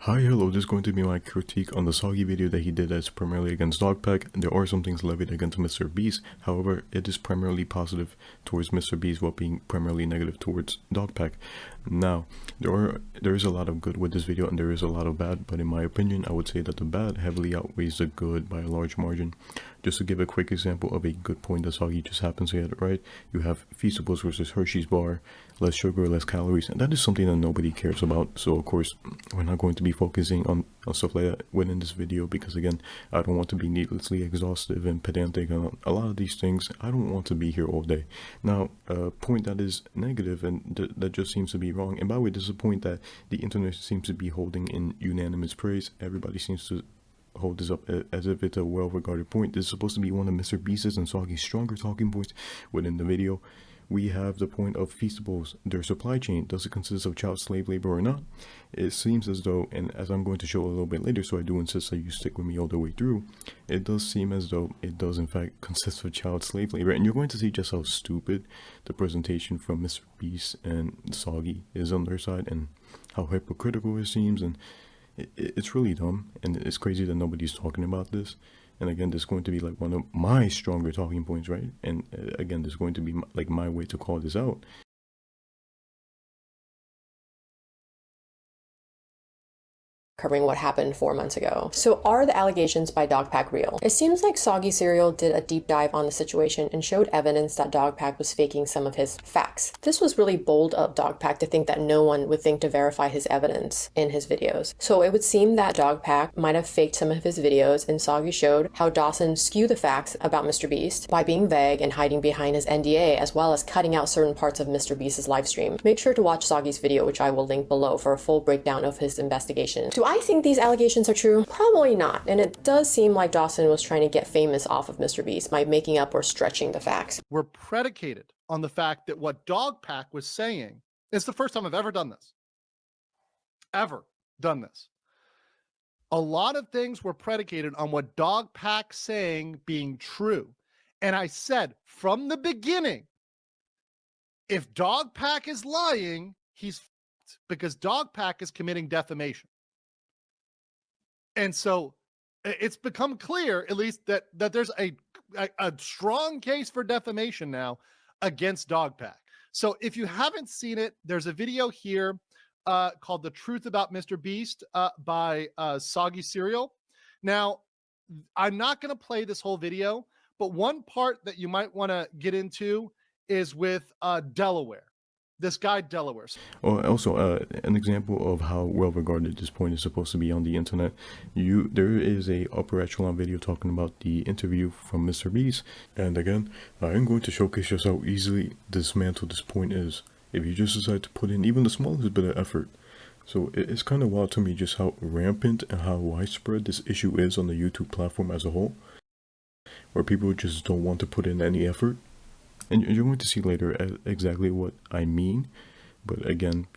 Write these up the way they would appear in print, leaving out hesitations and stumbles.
Hi, hello, this is going to be my critique on the Soggy video that he did that's primarily against Dogpack. There are some things levied against MrBeast, however, it is primarily positive towards MrBeast while being primarily negative towards Dogpack. Now, there is a lot of good with this video and there is a lot of bad, but in my opinion, I would say that the bad heavily outweighs the good by a large margin. Just to give a quick example of a good point that Soggy just happens to hit, right? You have Feastables versus Hershey's bar, less sugar, less calories, and that is something that nobody cares about. So of course, we're not going to be focusing on stuff like that within this video because again, I don't want to be needlessly exhaustive and pedantic on a lot of these things. I don't want to be here all day. Now, a point that is negative and that just seems to be wrong, and by the way, this is a point that the internet seems to be holding in unanimous praise. Everybody seems to hold this up as if it's a well-regarded point. This is supposed to be one of MrBeast's and Soggy's stronger talking points within the video. We have the point of Feastables, their supply chain. Does it consist of child slave labor or not? It seems as though, and as I'm going to show a little bit later, so I do insist that you stick with me all the way through, it does seem as though it does in fact consist of child slave labor, and you're going to see just how stupid the presentation from MrBeast and Soggy is on their side, and how hypocritical it seems, and it's really dumb, and it's crazy that nobody's talking about this. And again, this is going to be like one of my stronger talking points, right? And again, this is going to be like my way to call this out. Covering what happened 4 months ago. So are the allegations by Dogpack real? It seems like Soggy Cereal did a deep dive on the situation and showed evidence that Dogpack was faking some of his facts. This was really bold of Dogpack to think that no one would think to verify his evidence in his videos. So it would seem that Dogpack might have faked some of his videos, and Soggy showed how Dawson skewed the facts about MrBeast by being vague and hiding behind his NDA, as well as cutting out certain parts of MrBeast's live stream. Make sure to watch Soggy's video, which I will link below, for a full breakdown of his investigation. Do I think these allegations are true? Probably not, and it does seem like Dawson was trying to get famous off of MrBeast by making up or stretching the facts. Were predicated on the fact that what Dogpack was saying, it's the first time I've ever done this. Ever done this. A lot of things were predicated on what Dogpack saying being true. And I said from the beginning, if Dogpack is lying, he's f***ed, because Dogpack is committing defamation. And so it's become clear, at least, that there's a strong case for defamation now against Dogpack. So if you haven't seen it, there's a video here called The Truth About MrBeast by Soggy Cereal. Now, I'm not going to play this whole video, but one part that you might want to get into is with Delaware. This guy Delaware. Also, an example of how well regarded this point is supposed to be on the internet. There is a upper echelon video talking about the interview from MrBeast, and again, I am going to showcase just how easily dismantled this point is if you just decide to put in even the smallest bit of effort. So it's kind of wild to me just how rampant and how widespread this issue is on the YouTube platform as a whole, where people just don't want to put in any effort. And you're going to see later exactly what I mean. But again,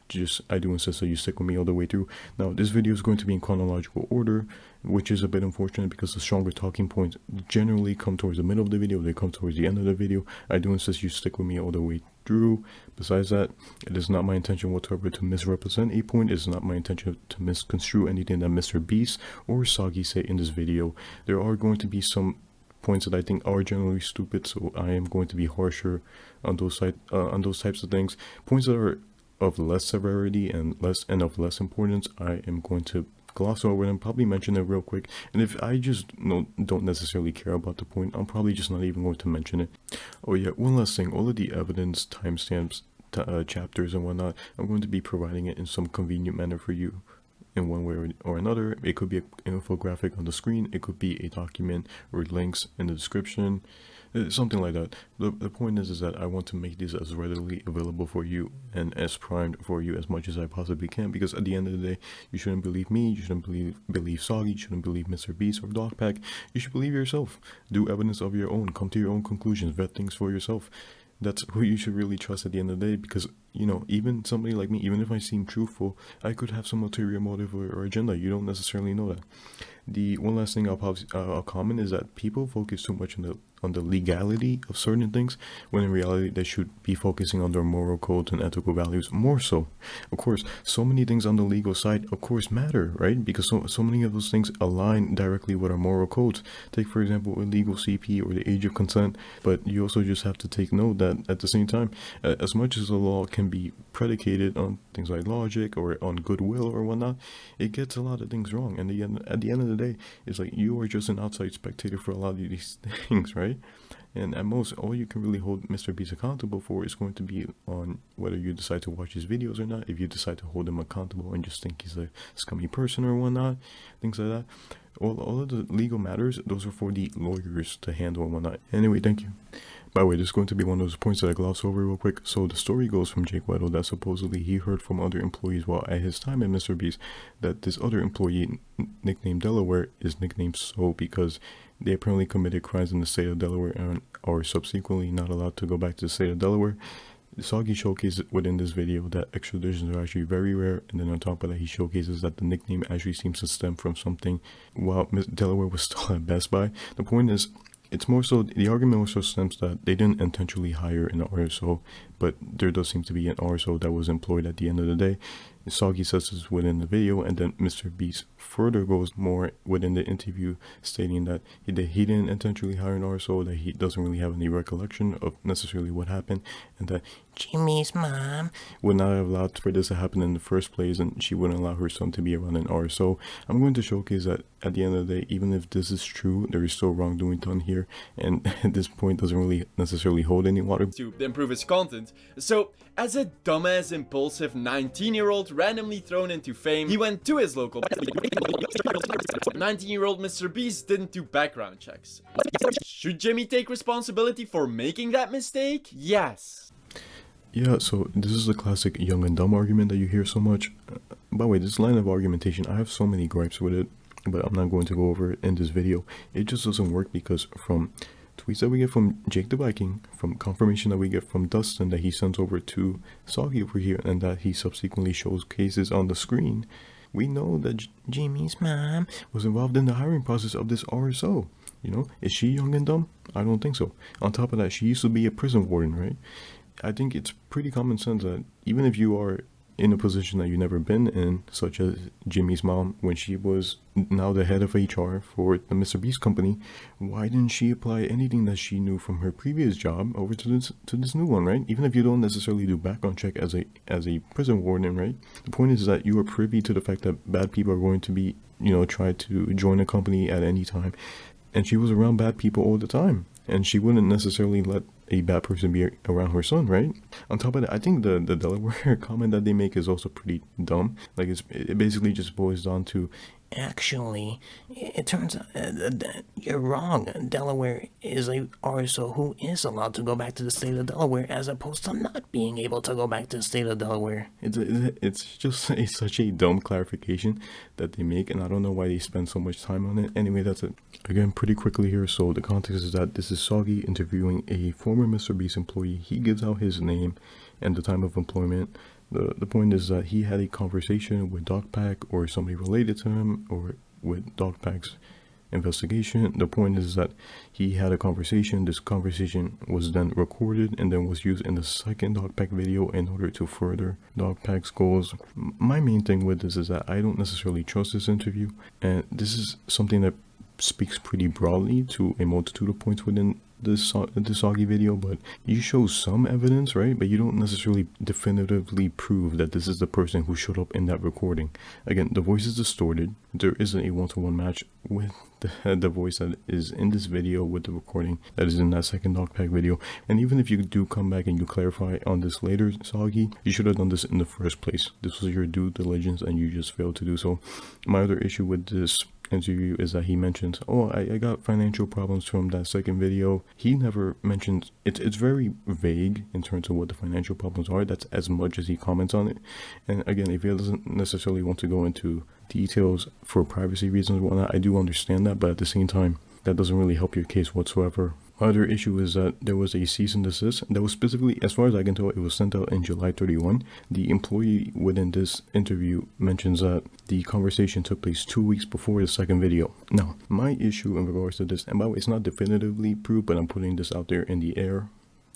I do insist that you stick with me all the way through. Now, this video is going to be in chronological order, which is a bit unfortunate because the stronger talking points generally come towards the middle of the video. They come towards the end of the video. I do insist you stick with me all the way through. Besides that, it is not my intention whatsoever to misrepresent a point. It is not my intention to misconstrue anything that MrBeast or Soggy say in this video. There are going to be some points that I think are generally stupid, so I am going to be harsher on those types of things. Points that are of less severity and of less importance, I am going to gloss over and probably mention it real quick. And if I just don't necessarily care about the point, I'm probably just not even going to mention it. Oh yeah, one last thing, all of the evidence, timestamps, chapters and whatnot, I'm going to be providing it in some convenient manner for you in one way or another. It could be an infographic on the screen, it could be a document or links in the description, something like that. The point is that I want to make these as readily available for you and as primed for you as much as I possibly can, because at the end of the day, you shouldn't believe me, you shouldn't believe Soggy, you shouldn't believe MrBeast or Dogpack. You should believe yourself, do evidence of your own, come to your own conclusions, vet things for yourself. That's who you should really trust at the end of the day, because, you know, even somebody like me, even if I seem truthful, I could have some ulterior motive or agenda. You don't necessarily know that. The one last thing I'll comment is that people focus too much on the legality of certain things, when in reality they should be focusing on their moral codes and ethical values more so. Of course, so many things on the legal side, of course, matter, right? Because so many of those things align directly with our moral codes. Take, for example, illegal CP or the age of consent. But you also just have to take note that at the same time, as much as the law can be predicated on things like logic or on goodwill or whatnot, it gets a lot of things wrong. And at the end of the day, it's like you are just an outside spectator for a lot of these things, right? And at most, all you can really hold MrBeast accountable for is going to be on whether you decide to watch his videos or not. If you decide to hold him accountable and just think he's a scummy person or whatnot, things like that. All of the legal matters, those are for the lawyers to handle and whatnot. Anyway, thank you. By the way, this is going to be one of those points that I gloss over real quick. So the story goes from Jake Weddle that supposedly he heard from other employees while at his time at MrBeast that this other employee, nicknamed Delaware, is nicknamed So because they apparently committed crimes in the state of Delaware and are subsequently not allowed to go back to the state of Delaware. Soggy showcases within this video that extraditions are actually very rare, and then on top of that he showcases that the nickname actually seems to stem from something while Delaware was still at Best Buy. The point is, it's more so, the argument also stems that they didn't intentionally hire an RSO, but there does seem to be an RSO that was employed at the end of the day. Soggy says this within the video, and then MrBeast further goes more within the interview, stating that he didn't intentionally hire an RSO, that he doesn't really have any recollection of necessarily what happened, and that Jimmy's mom would not have allowed for this to happen in the first place, and she wouldn't allow her son to be around an RSO. I'm going to showcase that at the end of the day, even if this is true, there is still wrongdoing done here, and at this point doesn't really necessarily hold any water. To improve his content. So, as a dumbass, impulsive 19-year-old randomly thrown into fame, he went to his local 19-year-old MrBeast didn't do background checks. Should Jimmy take responsibility for making that mistake? Yes. Yeah, so this is the classic young and dumb argument that you hear so much. By the way, this line of argumentation, I have so many gripes with it, but I'm not going to go over it in this video. It just doesn't work because from tweets that we get from Jake the Viking, from confirmation that we get from Dustin that he sends over to Soggy over here, and that he subsequently shows cases on the screen, we know that Jimmy's mom was involved in the hiring process of this RSO. You know, is she young and dumb? I don't think so. On top of that, she used to be a prison warden, right? I think it's pretty common sense that even if you are in a position that you've never been in, such as Jimmy's mom, when she was now the head of HR for the MrBeast company, why didn't she apply anything that she knew from her previous job over to this new one, right? Even if you don't necessarily do background check as a prison warden, right? The point is that you are privy to the fact that bad people are going to be, you know, try to join a company at any time, and she was around bad people all the time, and she wouldn't necessarily let a bad person be around her son, right? On top of that, I think the Delaware comment that they make is also pretty dumb. Like, it basically just boils down to, actually, it turns out you're wrong. Delaware is a RSO who is allowed to go back to the state of Delaware, as opposed to not being able to go back to the state of Delaware. It's just such a dumb clarification that they make, and I don't know why they spend so much time on it. Anyway, that's it. Again, pretty quickly here. So the context is that this is Soggy interviewing a former MrBeast employee. He gives out his name and the time of employment. The point is that he had a conversation with Dogpack or somebody related to him, or with Dogpack's investigation. The point is that he had a conversation. This conversation was then recorded and then was used in the second Dogpack video in order to further Dogpack's goals. My main thing with this is that I don't necessarily trust this interview, and this is something that speaks pretty broadly to a multitude of points within this Soggy video, but you show some evidence, right? But you don't necessarily definitively prove that this is the person who showed up in that recording. Again, the voice is distorted. There isn't a one-to-one match with the voice that is in this video with the recording that is in that second Dogpack video. And even if you do come back and you clarify on this later, Soggy, you should have done this in the first place. This was your due diligence and you just failed to do so. My other issue with this interview is that he mentions, oh, I got financial problems from that second video. He never mentions, it's very vague in terms of what the financial problems are. That's as much as he comments on it. And again, if he doesn't necessarily want to go into details for privacy reasons and whatnot, I do understand that, but at the same time, that doesn't really help your case whatsoever. Other issue is that there was a cease and desist that was specifically, as far as I can tell, it was sent out in July 31. The employee within this interview mentions that the conversation took place 2 weeks before the second video. Now, my issue in regards to this, and by the way, it's not definitively proved, but I'm putting this out there in the air,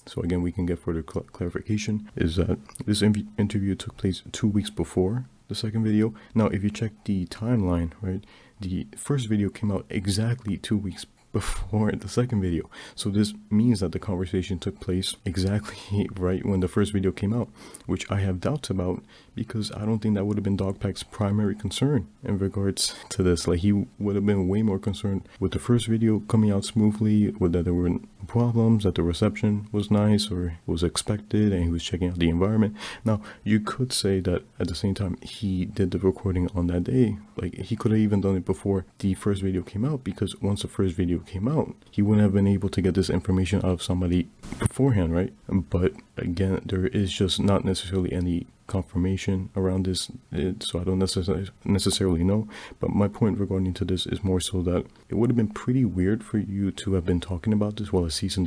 so again, we can get further clarification, is that this interview took place 2 weeks before the second video. Now, if you check the timeline, right, the first video came out exactly 2 weeks before the second video. So this means that the conversation took place exactly right when the first video came out, which I have doubts about, because I don't think that would have been Dogpack's primary concern in regards to this. Like, he would have been way more concerned with the first video coming out smoothly, with that there were problems, that the reception was nice or was expected, and he was checking out the environment. Now, you could say that at the same time he did the recording on that day. Like, he could have even done it before the first video came out, because once the first video came out, he wouldn't have been able to get this information out of somebody beforehand, right? But again, there is just not necessarily any confirmation around this, so I don't necessarily know. But my point regarding to this is more so that it would have been pretty weird for you to have been talking about this while a cease and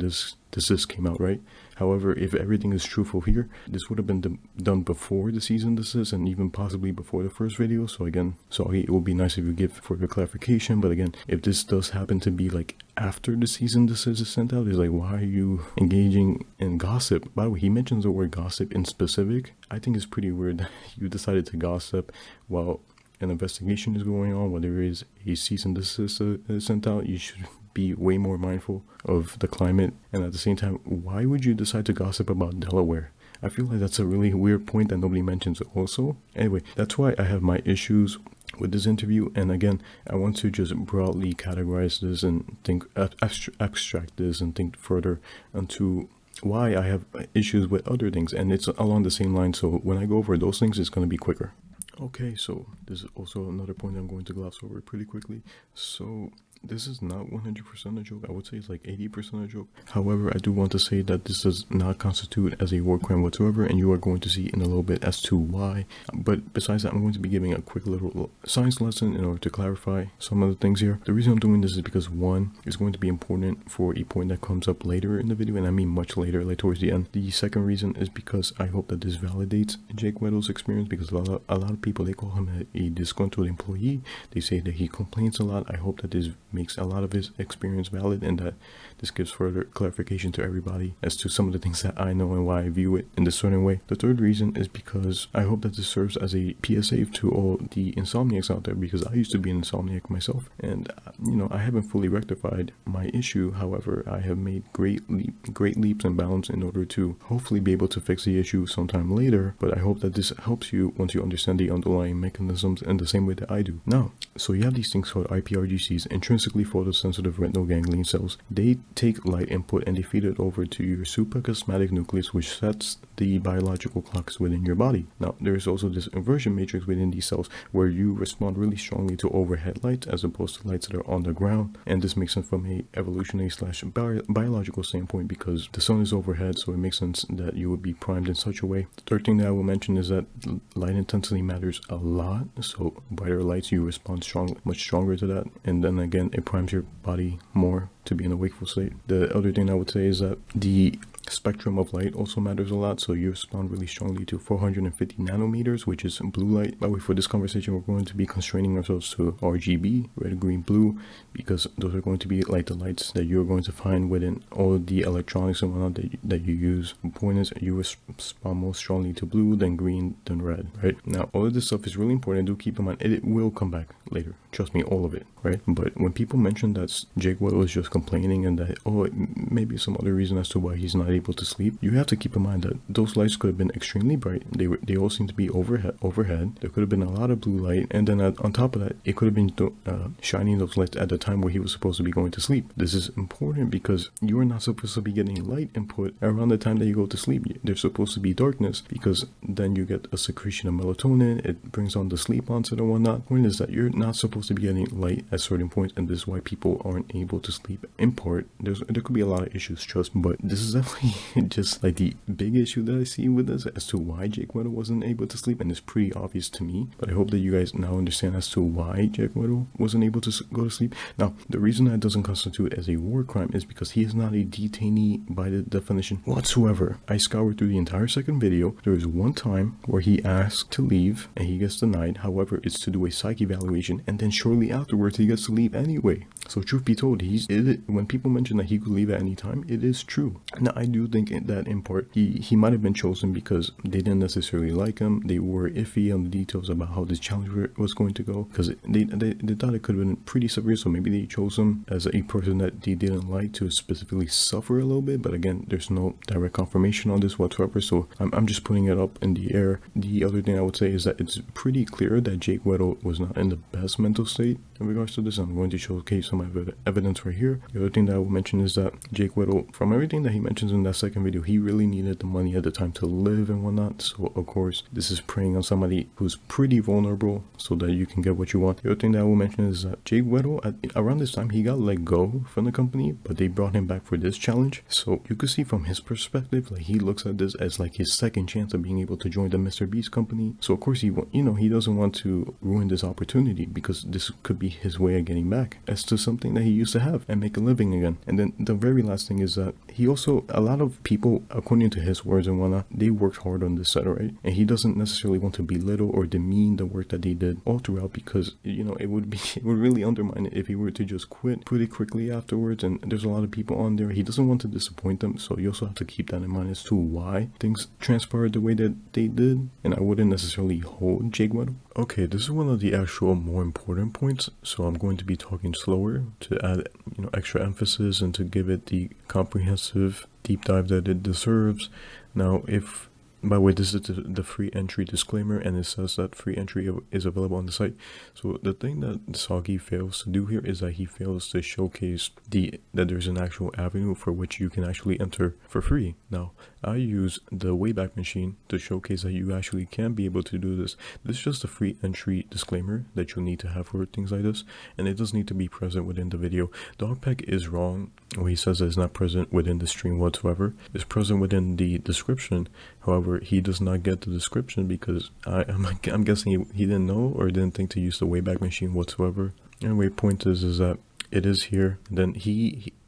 desist came out, right? However, if everything is truthful here, this would have been done before the cease and desist, and even possibly before the first video. So again, sorry, it would be nice if you give further clarification. But again, if this does happen to be like after the cease and desist is sent out, it's like, why are you engaging in gossip? By the way, he mentions the word gossip in specific. I think it's pretty weird that you decided to gossip while an investigation is going on, while there is a cease and desist sent out. You should be way more mindful of the climate. And at the same time, why would you decide to gossip about Delaware? I feel like that's a really weird point that nobody mentions also. Anyway, that's why I have my issues with this interview. And again, I want to just broadly categorize this and think, abstract this and think further onto why I have issues with other things. And it's along the same line. So when I go over those things, it's going to be quicker. Okay, so this is also another point I'm going to gloss over pretty quickly. So this is not 100% a joke. I would say it's like 80% a joke. However, I do want to say that this does not constitute as a war crime whatsoever, and you are going to see in a little bit as to why. But besides that, I'm going to be giving a quick little science lesson in order to clarify some of the things here. The reason I'm doing this is because, one, it's going to be important for a point that comes up later in the video, and I mean much later, like towards the end. The second reason is because I hope that this validates Jake Weddle's experience, because a lot of people, they call him a disgruntled employee. They say that he complains a lot. I hope that this makes a lot of his experience valid, and that this gives further clarification to everybody as to some of the things that I know and why I view it in this certain way. The third reason is because I hope that this serves as a PSA to all the insomniacs out there, because I used to be an insomniac myself, and you know, I haven't fully rectified my issue. However, I have made great leaps and bounds in order to hopefully be able to fix the issue sometime later. But I hope that this helps you once you understand the underlying mechanisms in the same way that I do. Now, so you have these things called IPRGCs, intrinsically photosensitive retinal ganglion cells. They take light input and they feed it over to your suprachiasmatic nucleus, which sets the biological clocks within your body. Now, there is also this inversion matrix within these cells where you respond really strongly to overhead lights as opposed to lights that are on the ground. And this makes sense from a evolutionary / biological standpoint, because the sun is overhead, so it makes sense that you would be primed in such a way. The third thing that I will mention is that light intensity matters a lot. So brighter lights, you respond much stronger to that, and then again, it primes your body more to be in a wakeful state. The other thing I would say is that the spectrum of light also matters a lot. So you respond really strongly to 450 nanometers, which is blue light. By the way, for this conversation, we're going to be constraining ourselves to RGB, red, green, blue, because those are going to be like the lights that you're going to find within all the electronics and whatnot that you use. The point is, you respond more strongly to blue, then green, then red, right? Now, all of this stuff is really important. Do keep in mind, it will come back later. Trust me, all of it, right? But when people mention that Jake Weddle is just complaining and that, oh, maybe some other reason as to why he's not able to sleep, you have to keep in mind that those lights could have been extremely bright. They all seem to be overhead. There could have been a lot of blue light, and then on top of that, it could have been shining those lights at the time where he was supposed to be going to sleep. This is important because you are not supposed to be getting light input around the time that you go to sleep. There's supposed to be darkness, because then you get a secretion of melatonin. It brings on the sleep onset and whatnot. The point is that you're not supposed to be getting light at certain points, and this is why people aren't able to sleep. In part, there could be a lot of issues, trust me, but this is definitely just like the big issue that I see with this as to why Jake Weddle wasn't able to sleep, and it's pretty obvious to me. But I hope that you guys now understand as to why Jake Weddle wasn't able to go to sleep. Now, the reason that doesn't constitute as a war crime is because he is not a detainee by the definition whatsoever. I scoured through the entire second video. There is one time where he asked to leave and he gets denied. However, it's to do a psych evaluation, and then shortly afterwards he gets to leave anyway. So truth be told, when people mention that he could leave at any time, it is true. Now, I do think that in part he might have been chosen because they didn't necessarily like him. They were iffy on the details about how this challenge was going to go, because they thought it could have been pretty severe. So maybe they chose him as a person that they didn't like to specifically suffer a little bit. But again, there's no direct confirmation on this whatsoever, so I'm just putting it up in the air. The other thing I would say is that it's pretty clear that Jake Weddle was not in the best mental state in regards to this. I'm going to showcase some evidence right here. The other thing that I will mention is that Jake Weddle, from everything that he mentions in that second video, he really needed the money at the time to live and whatnot. So of course, this is preying on somebody who's pretty vulnerable so that you can get what you want. The other thing that I will mention is that Jake Weddle, around this time, he got let go from the company, but they brought him back for this challenge. So you could see from his perspective, like, he looks at this as like his second chance of being able to join the MrBeast company. So of course he doesn't want to ruin this opportunity, because this could be his way of getting back as to something that he used to have and make a living again. And then the very last thing is that he also, a lot of people, according to his words and whatnot, they worked hard on this set, right? And he doesn't necessarily want to belittle or demean the work that they did all throughout, because it would really undermine it if he were to just quit pretty quickly afterwards. And there's a lot of people on there. He doesn't want to disappoint them, so you also have to keep that in mind as to why things transpired the way that they did. And I wouldn't necessarily hold Jake Weddle. Okay, this is one of the actual more important points, so I'm going to be talking slower to add extra emphasis and to give it the comprehensive deep dive that it deserves. Now, by the way, this is the free entry disclaimer, and it says that free entry is available on the site. So the thing that Soggy fails to do here is that he fails to showcase that there's an actual avenue for which you can actually enter for free. Now, I use the Wayback Machine to showcase that you actually can be able to do this. This is just a free entry disclaimer that you'll need to have for things like this, and it does need to be present within the video. Dogpack is wrong when he says that it's not present within the stream whatsoever. It's present within the description. However, he does not get the description because I'm guessing he didn't know or didn't think to use the Wayback Machine whatsoever. Anyway, point is that it is here. Then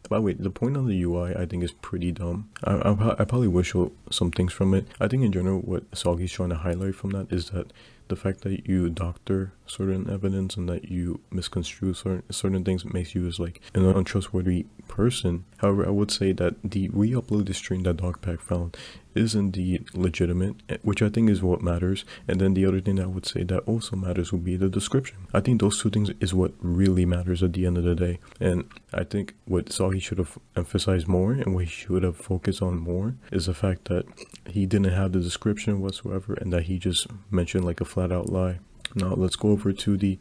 by the way, the point on the UI I think is pretty dumb. I probably will show some things from it. I think in general what Soggy's trying to highlight from that is that the fact that you doctor certain evidence and that you misconstrue certain things makes you as like an untrustworthy person. However, I would say that the re-uploaded stream that Dogpack found is indeed legitimate, which I think is what matters. And then the other thing that I would say that also matters would be the description. I think those two things is what really matters at the end of the day. And I think what Soggy should have emphasized more and what he should have focused on more is the fact that he didn't have the description whatsoever and that he just mentioned like a flat out lie. Now let's go over to the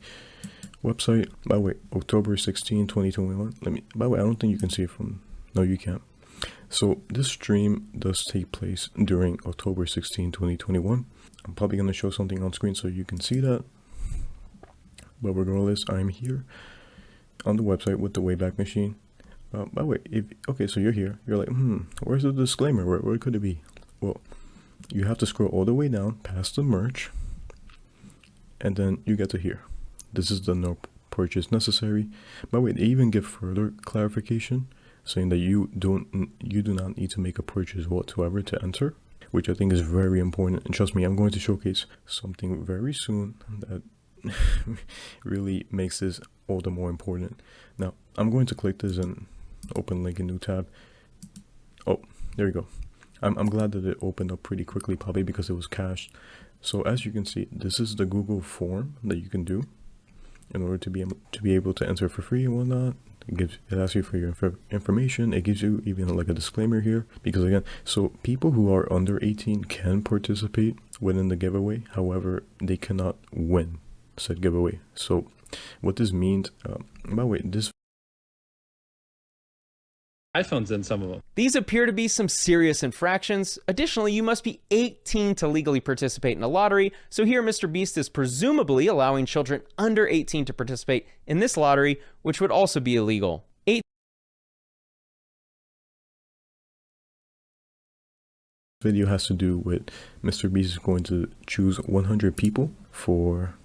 website. By the way, October 16, 2021. By the way, I don't think you can see it from, no you can't. So this stream does take place during October 16, 2021. I'm probably going to show something on screen so you can see that. But regardless, I'm here on the website with the Wayback Machine. By the way, okay, so you're here. You're like, where's the disclaimer? Where could it be? Well, you have to scroll all the way down past the merch. And then you get to here. This is the no purchase necessary. By the way, they even give further clarification, saying that you do not need to make a purchase whatsoever to enter, which I think is very important. And trust me, I'm going to showcase something very soon that really makes this all the more important. Now, I'm going to click this and open like a new tab. Oh, there you go. I'm glad that it opened up pretty quickly, probably because it was cached. So as you can see, this is the Google form that you can do in order to be able to enter for free and whatnot. It asks you for your information. It gives you even like a disclaimer here, because again, so people who are under 18 can participate within the giveaway. However, they cannot win said giveaway. So what this means, by the way, this iPhones in some of them. These appear to be some serious infractions. Additionally, you must be 18 to legally participate in a lottery, so here MrBeast is presumably allowing children under 18 to participate in this lottery, which would also be illegal. Video has to do with MrBeast is going to choose 100 people for,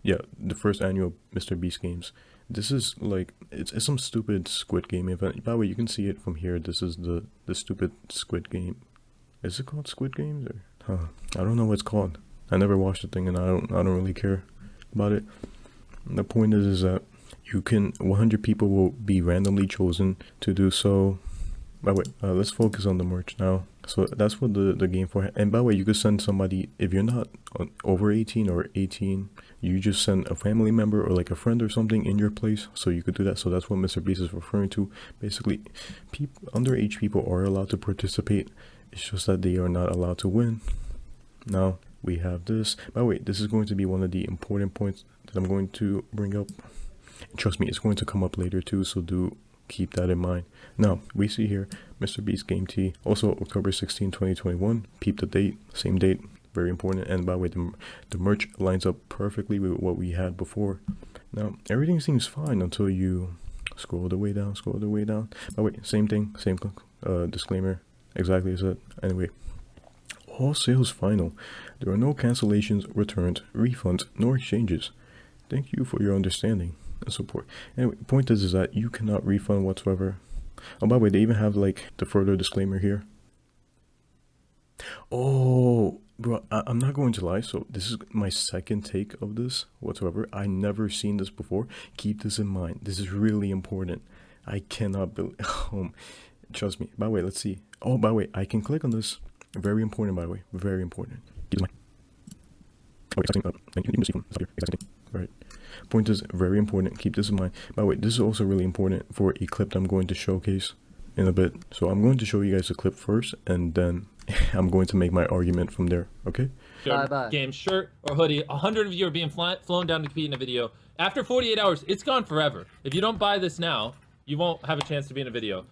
yeah, the first annual MrBeast games. This is like, it's some stupid Squid Game event. By the way, you can see it from here. This is the stupid Squid Game. Is it called Squid Games or? I don't know what it's called. I never watched the thing and I don't really care about it. And the point is that you can, 100 people will be randomly chosen to do so. By the way, let's focus on the merch now. So that's what the game for. And by the way, you could send somebody, if you're not over 18 or 18, you just send a family member or like a friend or something in your place. So you could do that. So that's what MrBeast is referring to. Basically, underage people are allowed to participate. It's just that they are not allowed to win. Now we have this. By the way, this is going to be one of the important points that I'm going to bring up. Trust me, it's going to come up later too. So do keep that in mind. Now we see here MrBeast Game Tee, also October 16, 2021. Peep the date, same date, very important. And by the way, the merch lines up perfectly with what we had before. Now everything seems fine until you scroll the way down. By the way, same thing, same disclaimer, exactly as that. Anyway, all sales final. There are no cancellations, returns, refunds, nor exchanges. Thank you for your understanding and support. Anyway, the point is that you cannot refund whatsoever. Oh, by the way, they even have like the further disclaimer here. Oh, bro, I'm not going to lie. So this is my second take of this whatsoever. I never seen this before. Keep this in mind. This is really important. I cannot believe. Trust me. By the way, let's see. Oh, by the way, I can click on this. Very important, by the way. Very important. Keep this in mind. And you can see from exactly. Right. Point is very important. Keep this in mind. By the way, this is also really important for a clip that I'm going to showcase in a bit. So I'm going to show you guys the clip first, and then I'm going to make my argument from there. Okay? Game shirt or hoodie. 100 of you are being flown down to compete in a video. After 48 hours, it's gone forever. If you don't buy this now, you won't have a chance to be in a video.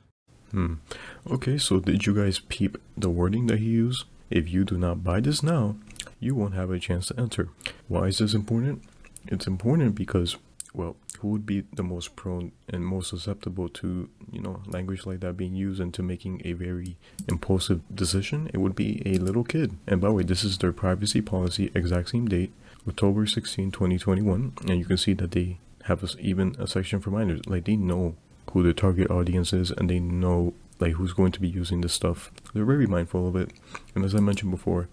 Okay, so did you guys peep the wording that he used? If you do not buy this now, you won't have a chance to enter. Why is this important? It's important because, well, who would be the most prone and most susceptible to, you know, language like that being used into making a very impulsive decision? It would be a little kid. And by the way, this is their privacy policy, exact same date, October 16, 2021. And you can see that they have even a section for minors. Like, they know who the target audience is, and they know like who's going to be using this stuff. They're very mindful of it. And as I mentioned before,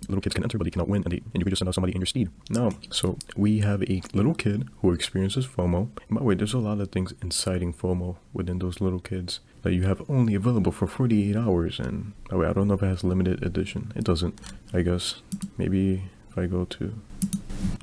little kids can enter, but they cannot win, and you can just send out somebody in your steed. Now, so we have a little kid who experiences FOMO. And by the way, there's a lot of things inciting FOMO within those little kids that you have only available for 48 hours. And by the way, I don't know if it has limited edition. It doesn't, I guess. Maybe if I go to...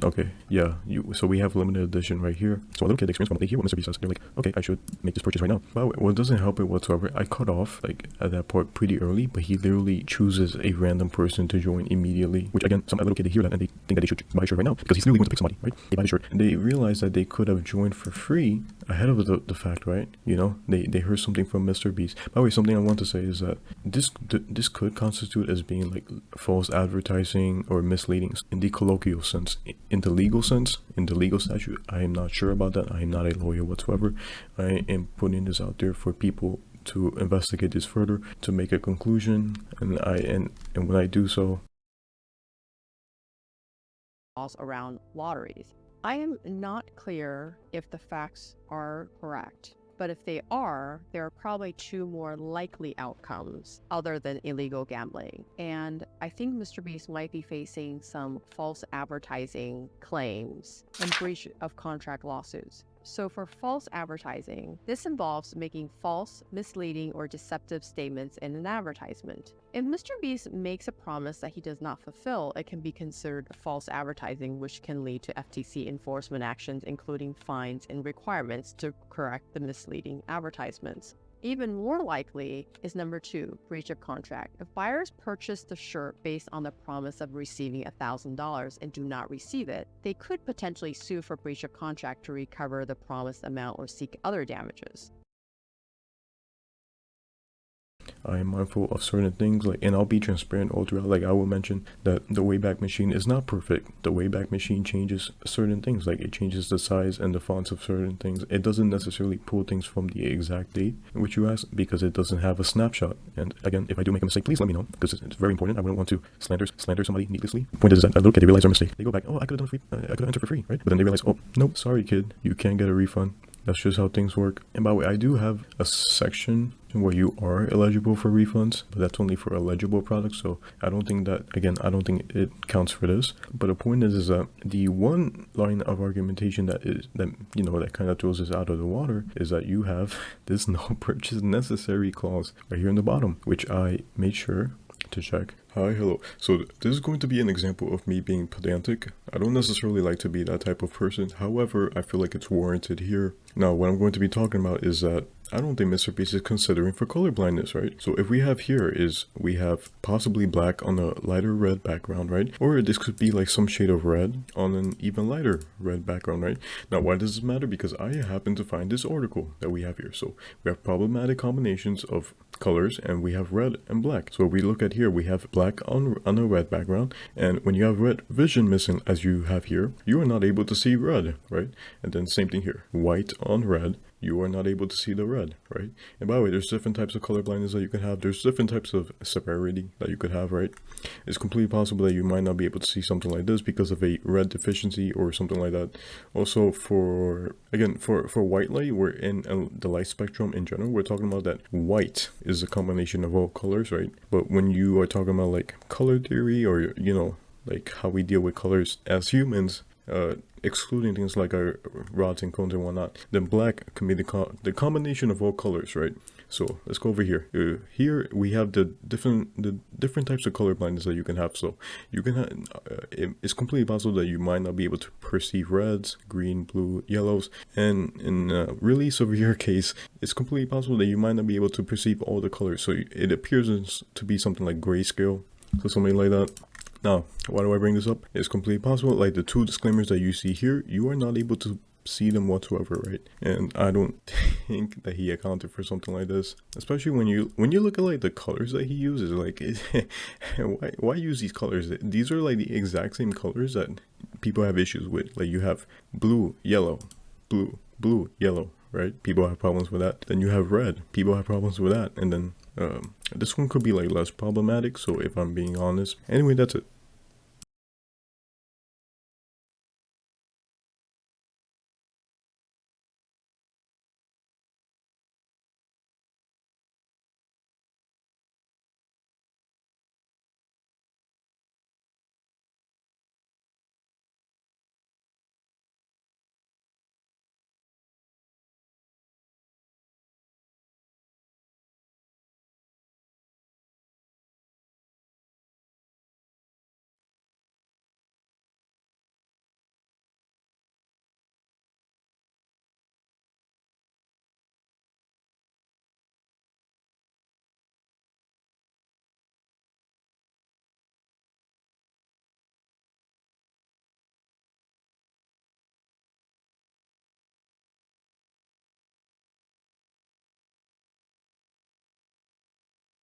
Okay, yeah, so we have limited edition right here. So a little kid experience, they hear what MrBeast says, they're like, okay, I should make this purchase right now. But well, it doesn't help it whatsoever. I cut off like at that part pretty early, but he literally chooses a random person to join immediately. Which again, some little kid, they hear that and they think that they should buy a shirt right now because he's literally going to pick somebody, right? They buy a shirt and they realize that they could have joined for free ahead of the fact, right? You know, they heard something from MrBeast. By the way, something I want to say is that this could constitute as being like false advertising or misleading in the colloquial sense. In the legal sense, in the legal statute, I am not sure about that. I am not a lawyer whatsoever. I am putting this out there for people to investigate this further, to make a conclusion, and when I do so, around lotteries. I am not clear if the facts are correct, but if they are, there are probably two more likely outcomes other than illegal gambling. And I think MrBeast might be facing some false advertising claims and breach of contract lawsuits. So for false advertising, this involves making false, misleading, or deceptive statements in an advertisement. If MrBeast makes a promise that he does not fulfill, it can be considered false advertising, which can lead to FTC enforcement actions, including fines and requirements to correct the misleading advertisements. Even more likely is number 2, breach of contract. If buyers purchase the shirt based on the promise of receiving $1,000 and do not receive it, they could potentially sue for breach of contract to recover the promised amount or seek other damages. I am mindful of certain things, like, and I'll be transparent all throughout. Like, I will mention that the Wayback Machine is not perfect. The Wayback Machine changes certain things, like it changes the size and the fonts of certain things. It doesn't necessarily pull things from the exact date in which you asked, because it doesn't have a snapshot. And again, if I do make a mistake, please let me know, because it's very important. I wouldn't want to slander somebody needlessly. The point is that I look at, they realize their mistake. They go back, oh, I could have done I could have entered for free, right? But then they realize, oh, nope, sorry kid, you can't get a refund. That's just how things work. And by the way, I do have a section where you are eligible for refunds, but that's only for eligible products. So I don't think that, again, I don't think it counts for this. But the point is that the one line of argumentation that kind of throws this out of the water is that you have this no purchase necessary clause right here in the bottom, which I made sure to check. Hi, hello. So this is going to be an example of me being pedantic. I don't necessarily like to be that type of person. However, I feel like it's warranted here. Now, what I'm going to be talking about is that I don't think MrBeast is considering for color blindness, right? So if we have here is, we have possibly black on a lighter red background, right? Or this could be like some shade of red on an even lighter red background, right? Now, why does this matter? Because I happen to find this article that we have here. So we have problematic combinations of colors, and we have red and black. So we look at here, we have black on a red background, and when you have red vision missing, as you have here, you are not able to see red, right? And then same thing here, white on red, you are not able to see the red, right? And by the way, there's different types of color blindness that you can have. There's different types of severity that you could have, right? It's completely possible that you might not be able to see something like this because of a red deficiency or something like that. Also, for white light, we're in the light spectrum in general. We're talking about that white is a combination of all colors, right? But when you are talking about like color theory, or like how we deal with colors as humans, excluding things like our rods and cones and whatnot, then black can be the combination of all colors, right? So let's go over here. Here we have the different types of color blindness that you can have. So you can have, it's completely possible that you might not be able to perceive reds, green, blue, yellows, and in a really severe case, it's completely possible that you might not be able to perceive all the colors. So it appears to be something like grayscale, so something like that. Now, why do I bring this up? It's completely possible, like the two disclaimers that you see here, you are not able to see them whatsoever, right? And I don't think that he accounted for something like this, especially when you look at like the colors that he uses. Like, why use these colors? These are like the exact same colors that people have issues with. Like, you have blue, yellow, blue, yellow, right? People have problems with that. Then you have red, people have problems with that. And then this one could be like less problematic, so if I'm being honest. Anyway, that's it.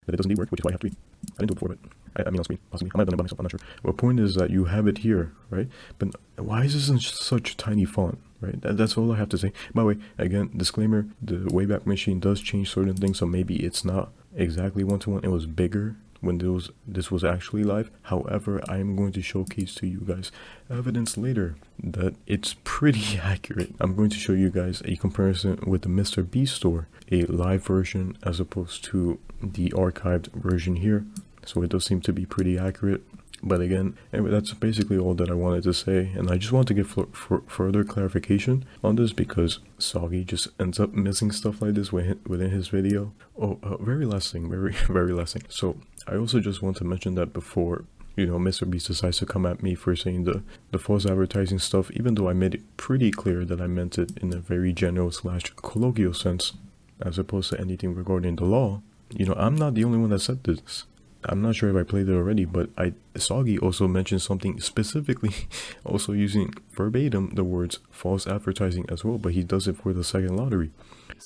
That it doesn't need work, which is why I have to read. I didn't do it before, but I mean, on screen, possibly. I might have done it by myself, I'm not sure. But the point is that you have it here, right? But why is this in such a tiny font, right? That's all I have to say. By the way, again, disclaimer, the Wayback Machine does change certain things, so maybe it's not exactly one-to-one. It was bigger when this was actually live. However, I'm going to showcase to you guys evidence later that it's pretty accurate. I'm going to show you guys a comparison with the MrBeast store, a live version as opposed to the archived version here. So it does seem to be pretty accurate. But again, anyway, that's basically all that I wanted to say, and I just want to get further clarification on this, because Soggy just ends up missing stuff like this within his video. Oh, very last thing, very last thing. So I also just want to mention that before, MrBeast decides to come at me for saying the false advertising stuff, even though I made it pretty clear that I meant it in a very general / colloquial sense. as opposed to anything regarding the law. You know, I'm not the only one that said this. I'm not sure if I played it already, but Soggy also mentioned something specifically, also using verbatim the words false advertising as well, but he does it for the second lottery.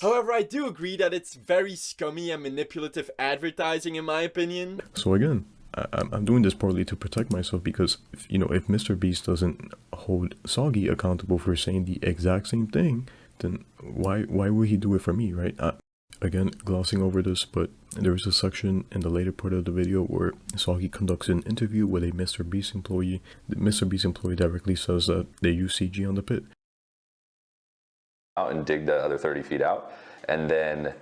However, I do agree that it's very scummy and manipulative advertising in my opinion. So again, I'm doing this partly to protect myself because, if MrBeast doesn't hold Soggy accountable for saying the exact same thing, then why would he do it for me, right? Again, glossing over this, but there is a section in the later part of the video where Soggy conducts an interview with a MrBeast employee. The MrBeast employee directly says that they use CG on the pit. Out and dig the other 30 feet out, and then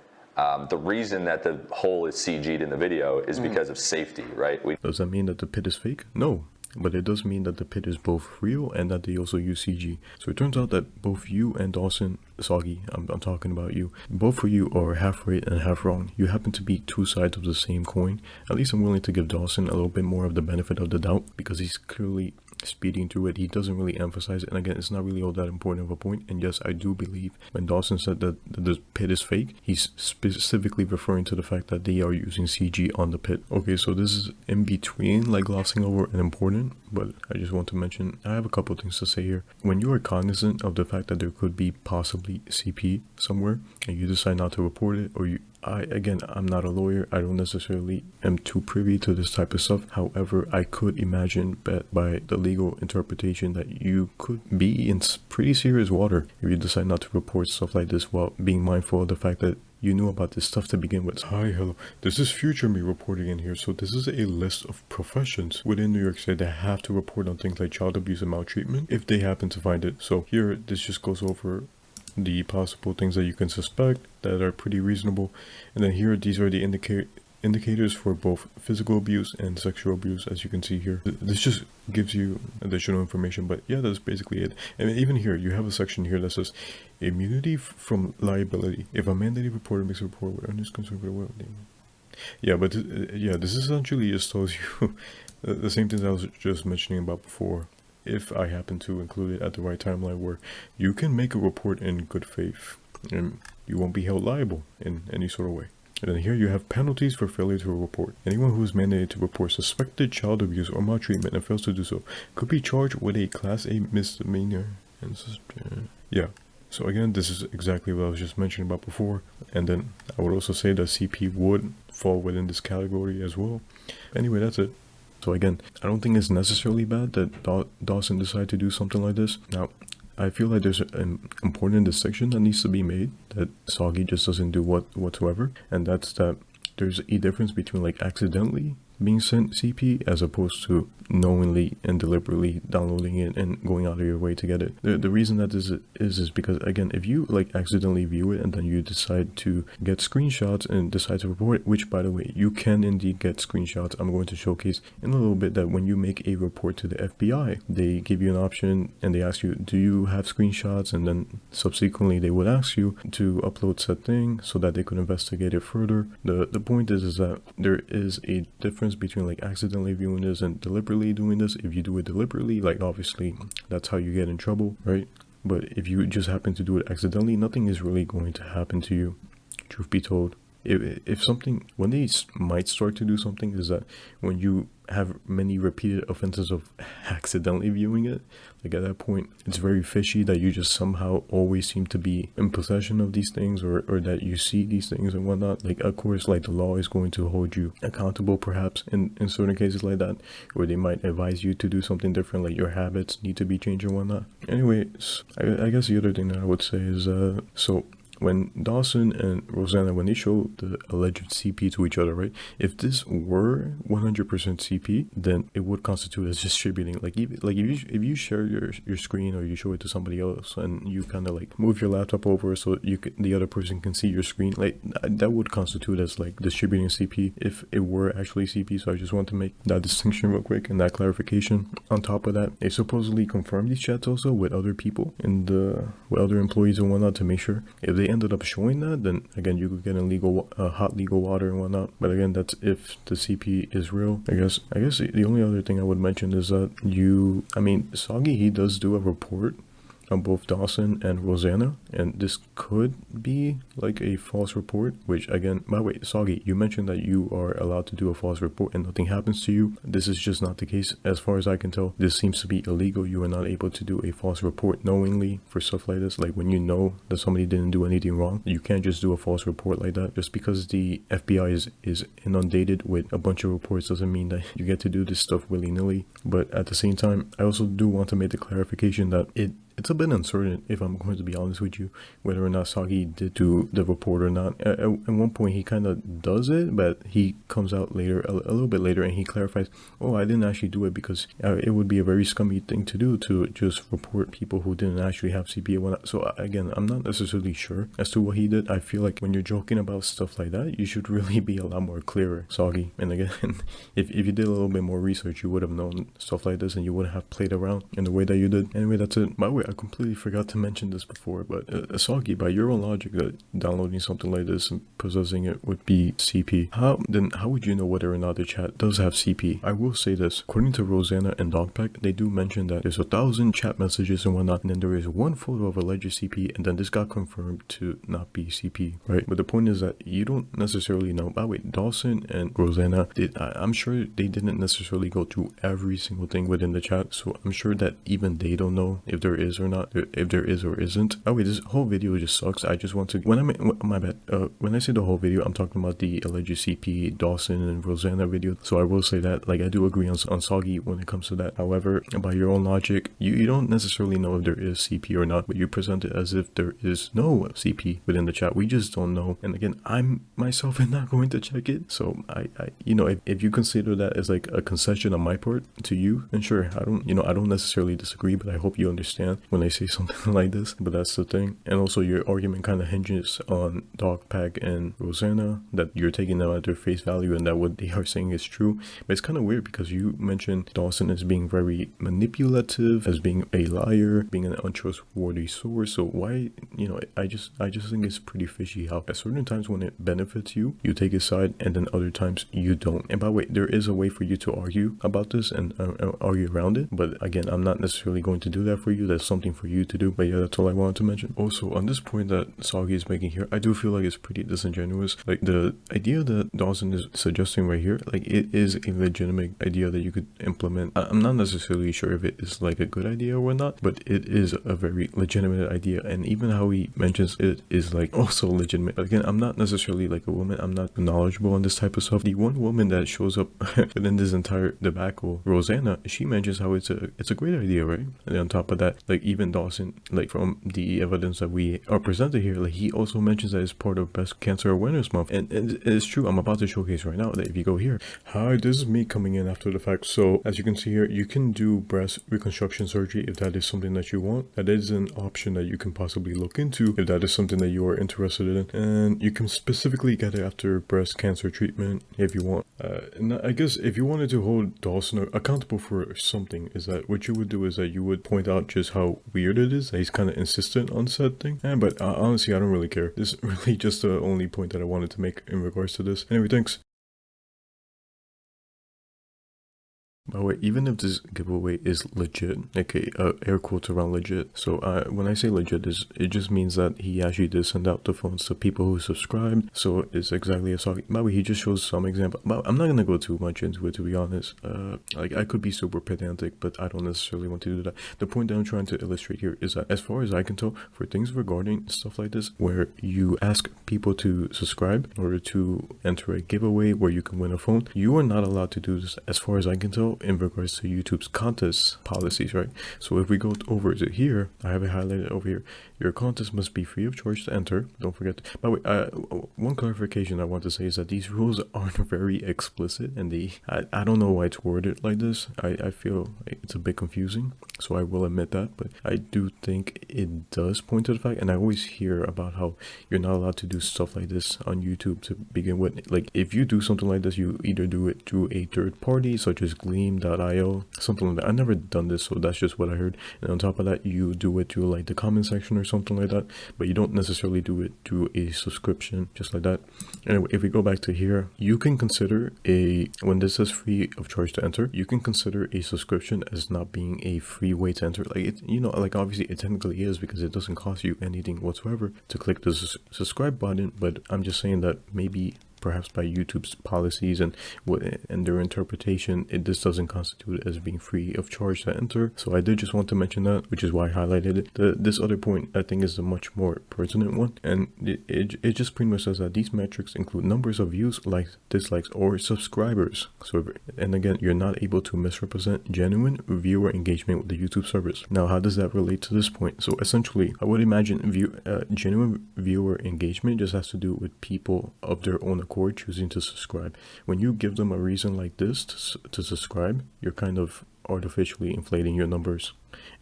the reason that the hole is CG'd in the video is because of safety, right? Does that mean that the pit is fake? No. But it does mean that the pit is both real and that they also use CG. So it turns out that both you and Dawson, Soggy, I'm talking about you, both of you are half right and half wrong. You happen to be two sides of the same coin. At least I'm willing to give Dawson a little bit more of the benefit of the doubt because he's clearly speeding through it. He doesn't really emphasize it, and again, it's not really all that important of a point. And yes, I do believe when Dawson said that the pit is fake, he's specifically referring to the fact that they are using CG on the pit. Okay, so this is in between, like glossing over and important, but I just want to mention, I have a couple things to say here. When you are cognizant of the fact that there could be possibly CP somewhere and you decide not to report it, or I'm not a lawyer, I don't necessarily am too privy to this type of stuff. However, I could imagine that by the legal interpretation that you could be in pretty serious water if you decide not to report stuff like this while being mindful of the fact that you knew about this stuff to begin with. Hi, hello. This is future me reporting in here. So this is a list of professions within New York State that have to report on things like child abuse and maltreatment if they happen to find it. So here, this just goes over the possible things that you can suspect that are pretty reasonable, and then here these are the indicators for both physical abuse and sexual abuse, as you can see here. This just gives you additional information, but yeah, that's basically it. And even here you have a section here that says immunity from liability if a mandated reporter makes a report with earnest concern for the world. Yeah, but this essentially just tells you the same things I was just mentioning about before. If I happen to include it at the right timeline, where you can make a report in good faith and you won't be held liable in any sort of way. And then here you have penalties for failure to report. Anyone who is mandated to report suspected child abuse or maltreatment and fails to do so could be charged with a Class A misdemeanor. Yeah. So again, this is exactly what I was just mentioning about before. And then I would also say that CP would fall within this category as well. Anyway, that's it. So again, I don't think it's necessarily bad that Dawson decided to do something like this. Now, I feel like there's an important distinction that needs to be made that Soggy just doesn't do whatsoever. And that's that there's a difference between like accidentally being sent CP as opposed to knowingly and deliberately downloading it and going out of your way to get it. The reason that this is because, again, if you like accidentally view it and then you decide to get screenshots and decide to report it, which by the way, you can indeed get screenshots. I'm going to showcase in a little bit that when you make a report to the FBI, they give you an option and they ask you, do you have screenshots? And then subsequently they would ask you to upload said thing so that they could investigate it further. The point is that there is a difference between like accidentally viewing this and deliberately doing this. If you do it deliberately, like obviously that's how you get in trouble, right? But if you just happen to do it accidentally, nothing is really going to happen to you, truth be told. If something, when they might start to do something, is that when you have many repeated offenses of accidentally viewing it, like at that point it's very fishy that you just somehow always seem to be in possession of these things, or that you see these things and whatnot. Like, of course, like the law is going to hold you accountable perhaps in certain cases like that, where they might advise you to do something different, like your habits need to be changed and whatnot. Anyways, I guess the other thing that I would say is so when Dawson and Rosanna, when they show the alleged CP to each other, right? If this were 100% CP, then it would constitute as distributing. Like if you share your screen or you show it to somebody else and you kind of like move your laptop over so the other person can see your screen, like that would constitute as like distributing CP if it were actually CP. So I just want to make that distinction real quick and that clarification. On top of that, they supposedly confirmed these chats also with other people with other employees and whatnot to make sure. If they ended up showing that, then again you could get in hot legal water and whatnot. But again, that's if the CP is real. I guess the only other thing I would mention is that Soggy, he does do a report on both Dawson and Rosanna, and this could be like a false report, which again, by the way, Soggy, you mentioned that you are allowed to do a false report and nothing happens to you. This is just not the case. As far as I can tell, this seems to be illegal. You are not able to do a false report knowingly for stuff like this. Like when you know that somebody didn't do anything wrong, you can't just do a false report like that. Just because the FBI is inundated with a bunch of reports doesn't mean that you get to do this stuff willy-nilly. But at the same time, I also do want to make the clarification that it's a bit uncertain, if I'm going to be honest with you, whether or not Soggy did do the report or not. At one point, he kind of does it, but he comes out later, a little bit later, and he clarifies, oh, I didn't actually do it because it would be a very scummy thing to do to just report people who didn't actually have CP and whatnot. So again, I'm not necessarily sure as to what he did. I feel like when you're joking about stuff like that, you should really be a lot more clearer, Soggy. And again, if you did a little bit more research, you would have known stuff like this and you wouldn't have played around in the way that you did. Anyway, that's it. By the way, I completely forgot to mention this before, but Soggy, by your own logic that downloading something like this and possessing it would be CP, how would you know whether or not the chat does have CP? I will say this, according to Rosanna and Dogpack, they do mention that there's 1,000 chat messages and whatnot, and then there is one photo of alleged CP, and then this got confirmed to not be CP, right? But the point is that you don't necessarily know. By the way, Dawson and Rosanna, I'm sure they didn't necessarily go through every single thing within the chat, so I'm sure that even they don't know if there is or not, if there is or isn't. Oh wait, this whole video just sucks. I just want to, my bad, when I say the whole video, I'm talking about the alleged CP Dawson and Rosanna video. So I will say that, like, I do agree on Soggy when it comes to that. However, by your own logic, you don't necessarily know if there is CP or not, but you present it as if there is no CP within the chat. We just don't know. And again, I'm myself am not going to check it. So I you know, if you consider that as like a concession on my part to you, then sure, I don't necessarily disagree, but I hope you understand when I say something like this. But that's the thing. And also your argument kind of hinges on Dogpack and Rosanna, that you're taking them at their face value and that what they are saying is true. But it's kind of weird because you mentioned Dawson as being very manipulative, as being a liar, being an untrustworthy source. So why, I just think it's pretty fishy how at certain times when it benefits you, you take his side, and then other times you don't. And by the way, there is a way for you to argue about this and argue around it. But again, I'm not necessarily going to do that for you. That's something for you to do. But yeah, that's all I wanted to mention. Also, on this point that Soggy is making here, I do feel like it's pretty disingenuous. Like the idea that Dawson is suggesting right here, like it is a legitimate idea that you could implement. I'm not necessarily sure if it is like a good idea or not, but it is a very legitimate idea. And even how he mentions it is like also legitimate. Again, I'm not necessarily like a woman. I'm not knowledgeable on this type of stuff. The one woman that shows up within this entire debacle, Rosanna, she mentions how it's a great idea, right? And then on top of that, like even Dawson, like from the evidence that we are presented here, like he also mentions that it's part of Breast Cancer Awareness Month. And it's true. I'm about to showcase right now that if you go here, hi, this is me coming in after the fact. So as you can see here, you can do breast reconstruction surgery if that is something that you want. That is an option that you can possibly look into if that is something that you are interested in. And you can specifically get it after breast cancer treatment if you want. And I guess if you wanted to hold Dawson accountable for something, is that what you would do is that you would point out just how weird it is that he's kind of insistent on said thing. But honestly, I don't really care. This is really just the only point that I wanted to make in regards to this. Anyway, thanks. By the way, even if this giveaway is legit, okay, air quotes around legit. So when I say legit, it just means that he actually did send out the phones to people who subscribed. So it's exactly a Soggy. By the way, he just shows some example. But I'm not gonna go too much into it, to be honest. Like I could be super pedantic, but I don't necessarily want to do that. The point that I'm trying to illustrate here is that as far as I can tell, for things regarding stuff like this, where you ask people to subscribe or to enter a giveaway where you can win a phone, you are not allowed to do this, as far as I can tell, in regards to YouTube's contest policies, right? So if we go over to here, I have it highlighted over here. Your contest must be free of charge to enter. Don't forget. By the way, one clarification I want to say is that these rules aren't very explicit, and I don't know why it's worded like this. I feel it's a bit confusing, so I will admit that. But I do think it does point to the fact, and I always hear about how you're not allowed to do stuff like this on YouTube to begin with. Like if you do something like this, you either do it through a third party, such as Gleam gleam.io, something like that. I've never done this, so that's just what I heard. And on top of that, you do it through like the comment section or something like that, but you don't necessarily do it through a subscription, just like that. Anyway, if we go back to here, you can consider when this says free of charge to enter, you can consider a subscription as not being a free way to enter. Like it, you know, like obviously it technically is, because it doesn't cost you anything whatsoever to click the subscribe button, but I'm just saying that maybe perhaps by YouTube's policies and their interpretation, this doesn't constitute as being free of charge to enter. So I did just want to mention that, which is why I highlighted it. This other point I think is a much more pertinent one, and it just pretty much says that these metrics include numbers of views, likes, dislikes, or subscribers. So, and again, you're not able to misrepresent genuine viewer engagement with the YouTube service. Now, how does that relate to this point? So essentially, I would imagine genuine viewer engagement just has to do with people of their own accord choosing to subscribe. When you give them a reason like this to subscribe, you're kind of artificially inflating your numbers,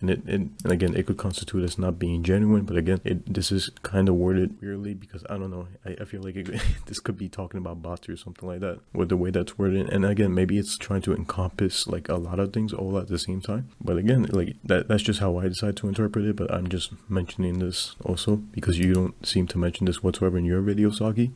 and again, it could constitute as not being genuine. But again, this is kind of worded weirdly, because I don't know, I feel like this could be talking about bots or something like that with the way that's worded. And again, maybe it's trying to encompass like a lot of things all at the same time. But again, like that's just how I decide to interpret it. But I'm just mentioning this also because you don't seem to mention this whatsoever in your video, Soggy.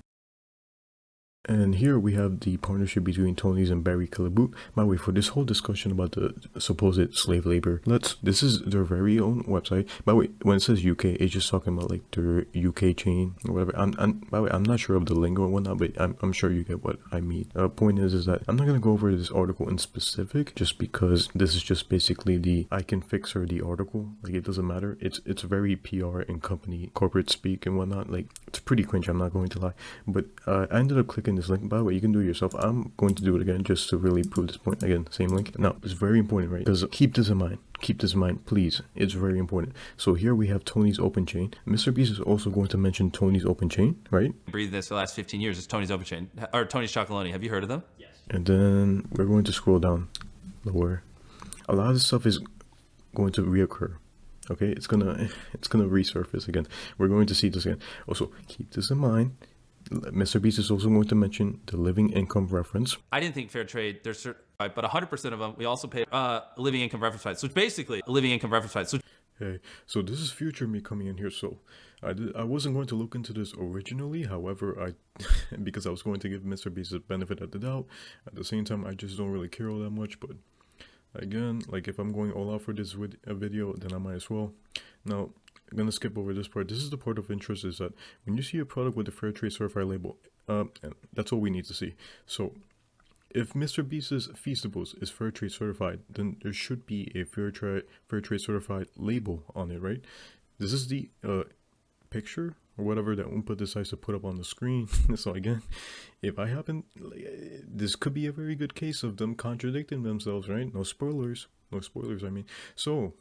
And here we have the partnership between Tony's and Barry Callebaut. By the way, for this whole discussion about the supposed slave labor, this is their very own website. By the way, when it says UK, it's just talking about like their UK chain or whatever. By the way, I'm not sure of the lingo and whatnot, but I'm sure you get what I mean. Point is that I'm not going to go over this article in specific, just because this is just basically the I can fix her the article. Like, it doesn't matter. It's very PR and company corporate speak and whatnot. Like, it's pretty cringe, I'm not going to lie. But I ended up clicking this link. By the way, you can do it yourself. I'm going to do it again just to really prove this point. Again, same link. Now, it's very important, right? Because keep this in mind, please. It's very important. So here we have Tony's open chain. MrBeast is also going to mention Tony's open chain, right? Breathe this for the last 15 years. It's Tony's open chain, or Tony's Chocolonely. Have you heard of them? Yes. And then we're going to scroll down lower. A lot of this stuff is going to reoccur. Okay, it's gonna resurface again. We're going to see this again. Also, keep this in mind. MrBeast is also going to mention the living income reference. I didn't think fair trade, they're certified, but 100% of them, we also pay living income reference price. So it's basically a living income reference price. So Hey, so this is future me coming in here. So I wasn't going to look into this originally. However, because I was going to give MrBeast the benefit of the doubt. At the same time, I just don't really care all that much. But again, like, if I'm going all out for this video, then I might as well. Now, I'm gonna skip over this part. This is the part of interest, is that when you see a product with a fair trade certified label, and that's all we need to see. So if MrBeast's Feastables is fair trade certified, then there should be a fair trade certified label on it, right? This is the picture or whatever that Oompa decides to put up on the screen. So again, if I happen, this could be a very good case of them contradicting themselves, right? No spoilers, I mean. So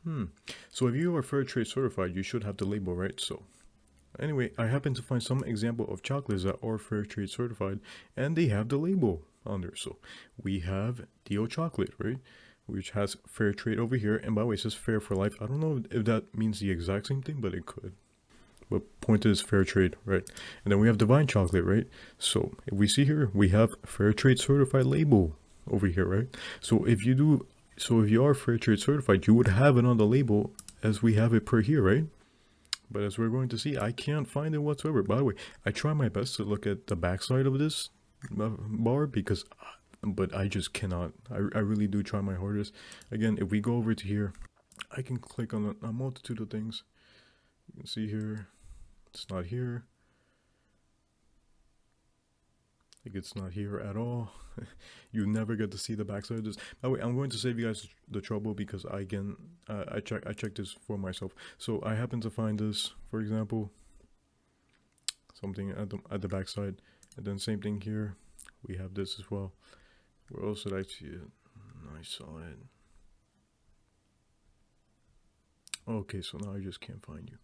if you are fair trade certified, you should have the label, right? So anyway, I happen to find some example of chocolates that are fair trade certified and they have the label on there. So we have Dio chocolate, right, which has fair trade over here, and by the way, it says fair for life. I don't know if that means the exact same thing, but it could. But point is fair trade, right? And then we have divine chocolate, right? So if we see here, we have fair trade certified label over here, right? So if you are fair trade certified, you would have it on the label as we have it per here, right? But as we're going to see, I can't find it whatsoever. By the way, I try my best to look at the backside of this bar, but I just cannot. I really do try my hardest. Again, if we go over to here, I can click on a multitude of things. You can see here, it's not here. Like, it's not here at all. You never get to see the backside of this. By the way, I'm going to save you guys the trouble, because I checked this for myself. So I happen to find this, for example, something at the backside, and then same thing here. We have this as well. Where else did I see it? I saw it. Okay, so now I just can't find you.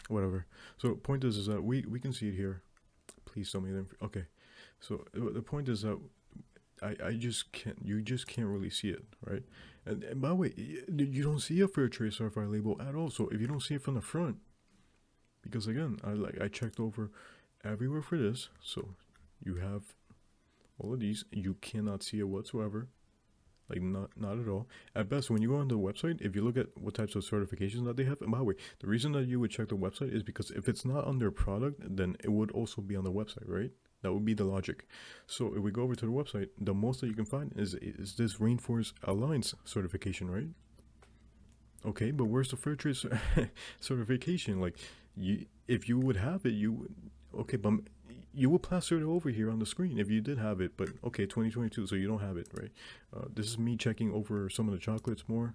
Whatever. So point is that we can see it here. Please tell me them. Okay, so the point is that I just can't. You just can't really see it, right? And by the way, you don't see a fair trade certified label at all. So if you don't see it from the front, because again, I checked over everywhere for this. So you have all of these, you cannot see it whatsoever. Like not at all. At best, when you go on the website, if you look at what types of certifications that they have, and by the way, the reason that you would check the website is because if it's not on their product, then it would also be on the website, right? That would be the logic. So if we go over to the website, the most that you can find is this Rainforest Alliance certification, right? Okay, but where's the fair trade certification? Like, if you would have it, you would, okay, but you will plaster it over here on the screen if you did have it, but okay, 2022, so you don't have it, right? This is me checking over some of the chocolates more.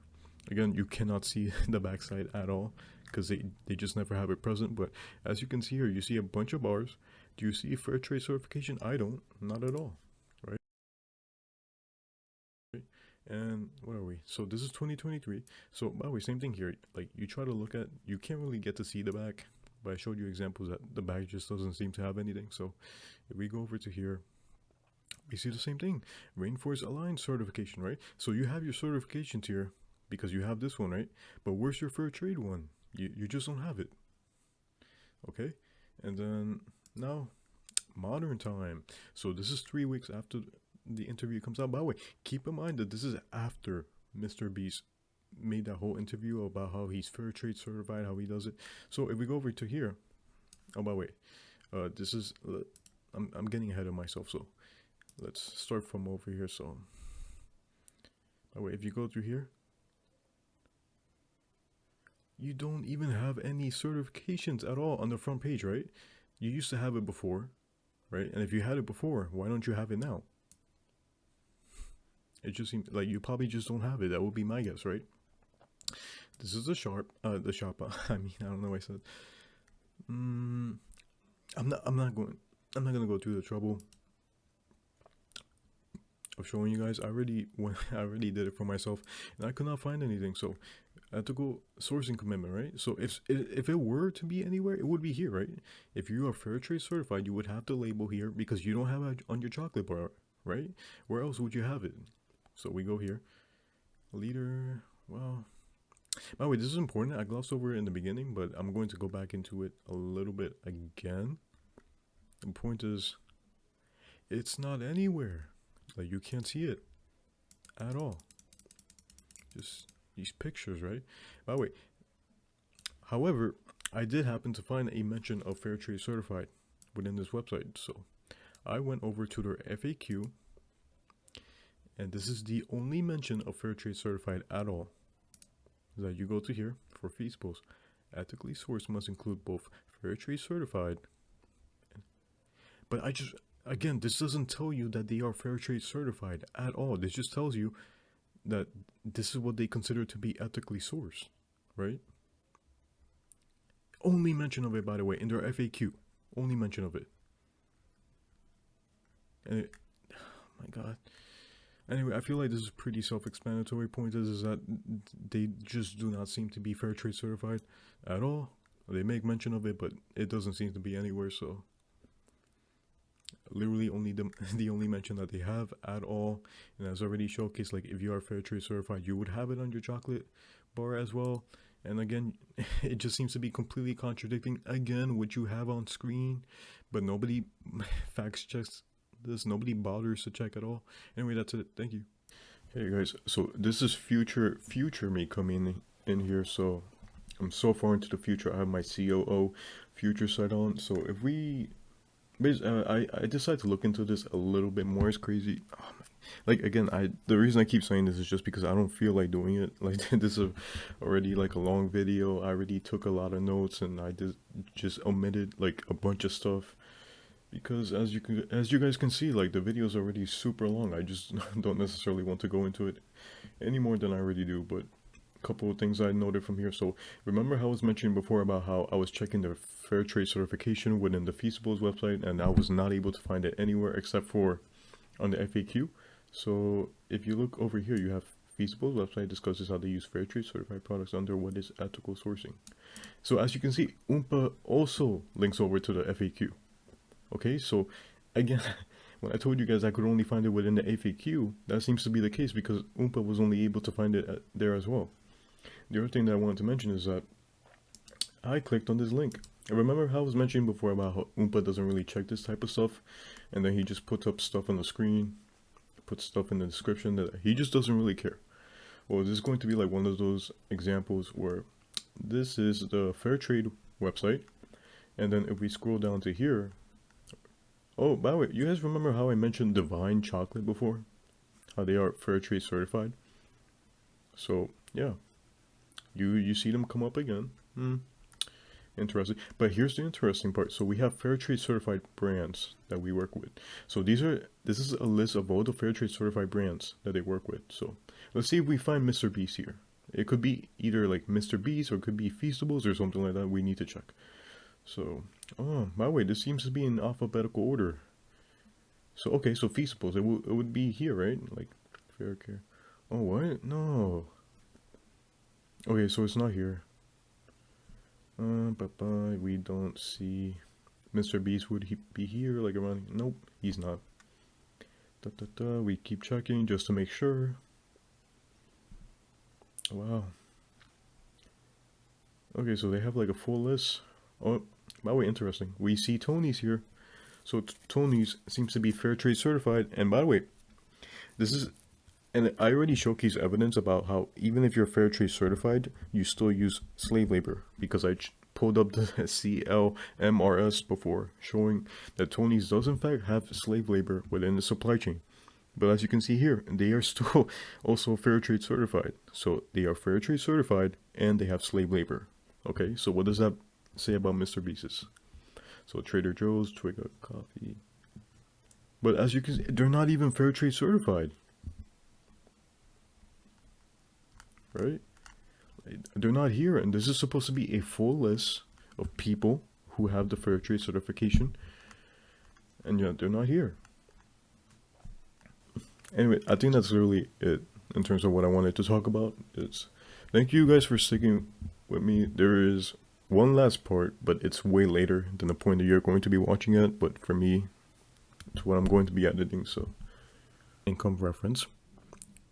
Again, you cannot see the backside at all because they just never have it present. But as you can see here, you see a bunch of bars. Do you see fair trade certification? I don't, not at all, right? And what are we? So this is 2023. So by the way, same thing here. Like you try to look at, you can't really get to see the back, but I showed you examples that the back just doesn't seem to have anything. So if we go over to here, we see the same thing. Rainforest Alliance certification, right? So you have your certifications here because you have this one, right? But where's your fair trade one? You just don't have it. Okay, and then now modern time. So this is 3 weeks after the interview comes out. By the way, keep in mind that this is after MrBeast made that whole interview about how he's fair trade certified, how he does it. So if we go over to here, oh, by the way, this is, I'm getting ahead of myself, so let's start from over here. So by the way, if you go through here, you don't even have any certifications at all on the front page, right? You used to have it before, right? And if you had it before, why don't you have it now? It just seems like you probably just don't have it. That would be my guess, right? This is the shop. I mean, I don't know what I said. I'm not gonna go through the trouble of showing you guys. I already did it for myself, and I could not find anything. So ethical sourcing commitment, right? So if it were to be anywhere, it would be here, right? If you are fair trade certified, you would have the label here because you don't have it on your chocolate bar, right? Where else would you have it? So we go here, leader. Well, by the way, this is important. I glossed over it in the beginning, but I'm going to go back into it a little bit again. The point is, it's not anywhere. Like, you can't see it at all. Just these pictures, right? By the way, however, I did happen to find a mention of fair trade certified within this website. So I went over to their FAQ, and this is the only mention of fair trade certified at all. That you go to here for feasibles. Ethically sourced must include both fair trade certified. But again, this doesn't tell you that they are fair trade certified at all. This just tells you that this is what they consider to be ethically sourced, right? Only mention of it, by the way, in their FAQ. Only mention of it. And oh my God. Anyway, I feel like this is pretty self-explanatory. Point is that they just do not seem to be fair trade certified at all. They make mention of it, but it doesn't seem to be anywhere. So literally only the only mention that they have at all. And as already showcased, like if you are fair trade certified, you would have it on your chocolate bar as well. And again, it just seems to be completely contradicting again what you have on screen, but nobody fact checks this. Nobody bothers to check at all. Anyway, that's it. Thank you. Hey guys, so this is future me coming in here. So I'm so far into the future. I have my COO future site on. So if we I decided to look into this a little bit more. It's crazy. Oh, like again, the reason I keep saying this is just because I don't feel like doing it. Like this is already like a long video. I already took a lot of notes and I just omitted like a bunch of stuff because as you guys can see, like the video is already super long. I just don't necessarily want to go into it any more than I already do. But a couple of things I noted from here. So remember how I was mentioning before about how I was checking the fair trade certification within the Feasibles website and I was not able to find it anywhere except for on the FAQ. So if you look over here, you have Feasibles website discusses how they use fair trade certified products under what is ethical sourcing. So as you can see, Oompa also links over to the FAQ. Okay, so again, when I told you guys I could only find it within the FAQ, that seems to be the case because Oompa was only able to find it there as well. The other thing that I wanted to mention is that I clicked on this link remember how I was mentioning before about how Oompa doesn't really check this type of stuff, and then he just puts up stuff on the screen, puts stuff in the description that he just doesn't really care. Well, this is going to be like one of those examples where this is the fair trade website, and then if we scroll down to here, oh, by the way, you guys remember how I mentioned Divine Chocolate before? How they are fair trade certified? So yeah, you see them come up again. Interesting. But here's the interesting part. So we have fair trade certified brands that we work with. So this is a list of all the fair trade certified brands that they work with. So let's see if we find MrBeast here. It could be either like MrBeast or it could be Feastables or something like that. We need to check. So, oh, by the way, this seems to be in alphabetical order. So okay, so Feastables, it would be here, right? Like fair care. Oh, what? No. Okay, so it's not here. We don't see MrBeast. Would he be here? Like around? Nope, he's not. We keep checking just to make sure. Wow. Okay, so they have like a full list. Oh, by the way, interesting. We see Tony's here. So Tony's seems to be fair trade certified. And by the way, this is, and I already showcased evidence about how even if you're fair trade certified, you still use slave labor, because I pulled up the CLMRS before, showing that Tony's does in fact have slave labor within the supply chain. But as you can see here, they are still also fair trade certified. So they are fair trade certified and they have slave labor. Okay, so what does that say about MrBeast's? So Trader Joe's, Twigga Coffee. But as you can see, they're not even fair trade certified. Right? They're not here, and this is supposed to be a full list of people who have the fair trade certification, and yet they're not here. Anyway, I think that's really it in terms of what I wanted to talk about. Thank you guys for sticking with me. There is one last part, but it's way later than the point that you're going to be watching it. But for me, it's what I'm going to be editing. So, income reference.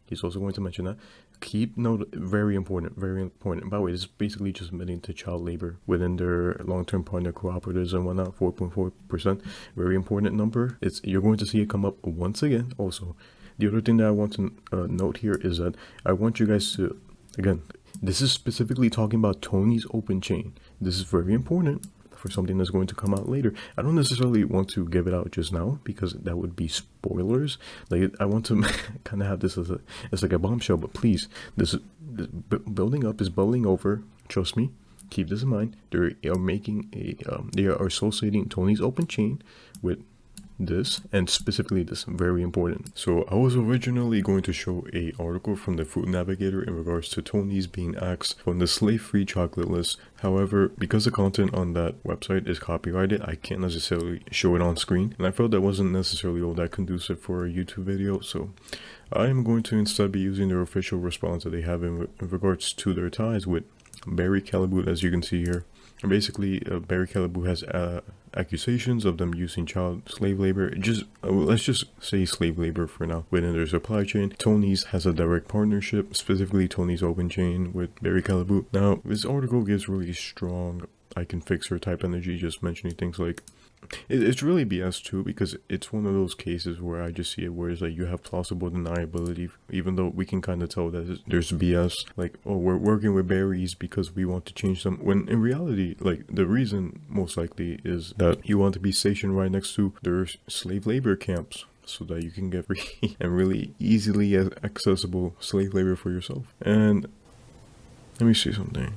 He's also going to mention that. Keep note, very important, very important. By the way, this is basically just admitting to child labor within their long-term partner cooperatives and whatnot, 4.4%. Very important number. You're going to see it come up once again. Also, the other thing that I want to note here is that I want you guys to, again, this is specifically talking about Tony's open chain. This is very important for something that's going to come out later. I don't necessarily want to give it out just now because that would be spoilers. Like, I want to kind of have this as like a bombshell, but please, this building up is bubbling over. Trust me. Keep this in mind. They are making they are associating Tony's open chain with this, and specifically this, very important. So I was originally going to show a article from the Food Navigator in regards to Tony's being axed from the slave-free chocolate list. However, because the content on that website is copyrighted, I can't necessarily show it on screen, and I felt that wasn't necessarily all that conducive for a YouTube video. So I am going to instead be using their official response that they have in regards to their ties with Barry Callebaut, as you can see here. And basically, Barry Callebaut has accusations of them using child slave labor. Let's just say slave labor for now within their supply chain. Tony's has a direct partnership, specifically Tony's open chain with Barry Callebaut. Now, this article gives really strong I can fix her type energy, just mentioning things like it's really BS too, because it's one of those cases where I just see it where it's like you have plausible deniability, even though we can kind of tell that there's BS, like, oh, we're working with berries because we want to change them, when in reality, like, the reason most likely is that you want to be stationed right next to their slave labor camps so that you can get free and really easily accessible slave labor for yourself. And let me see something.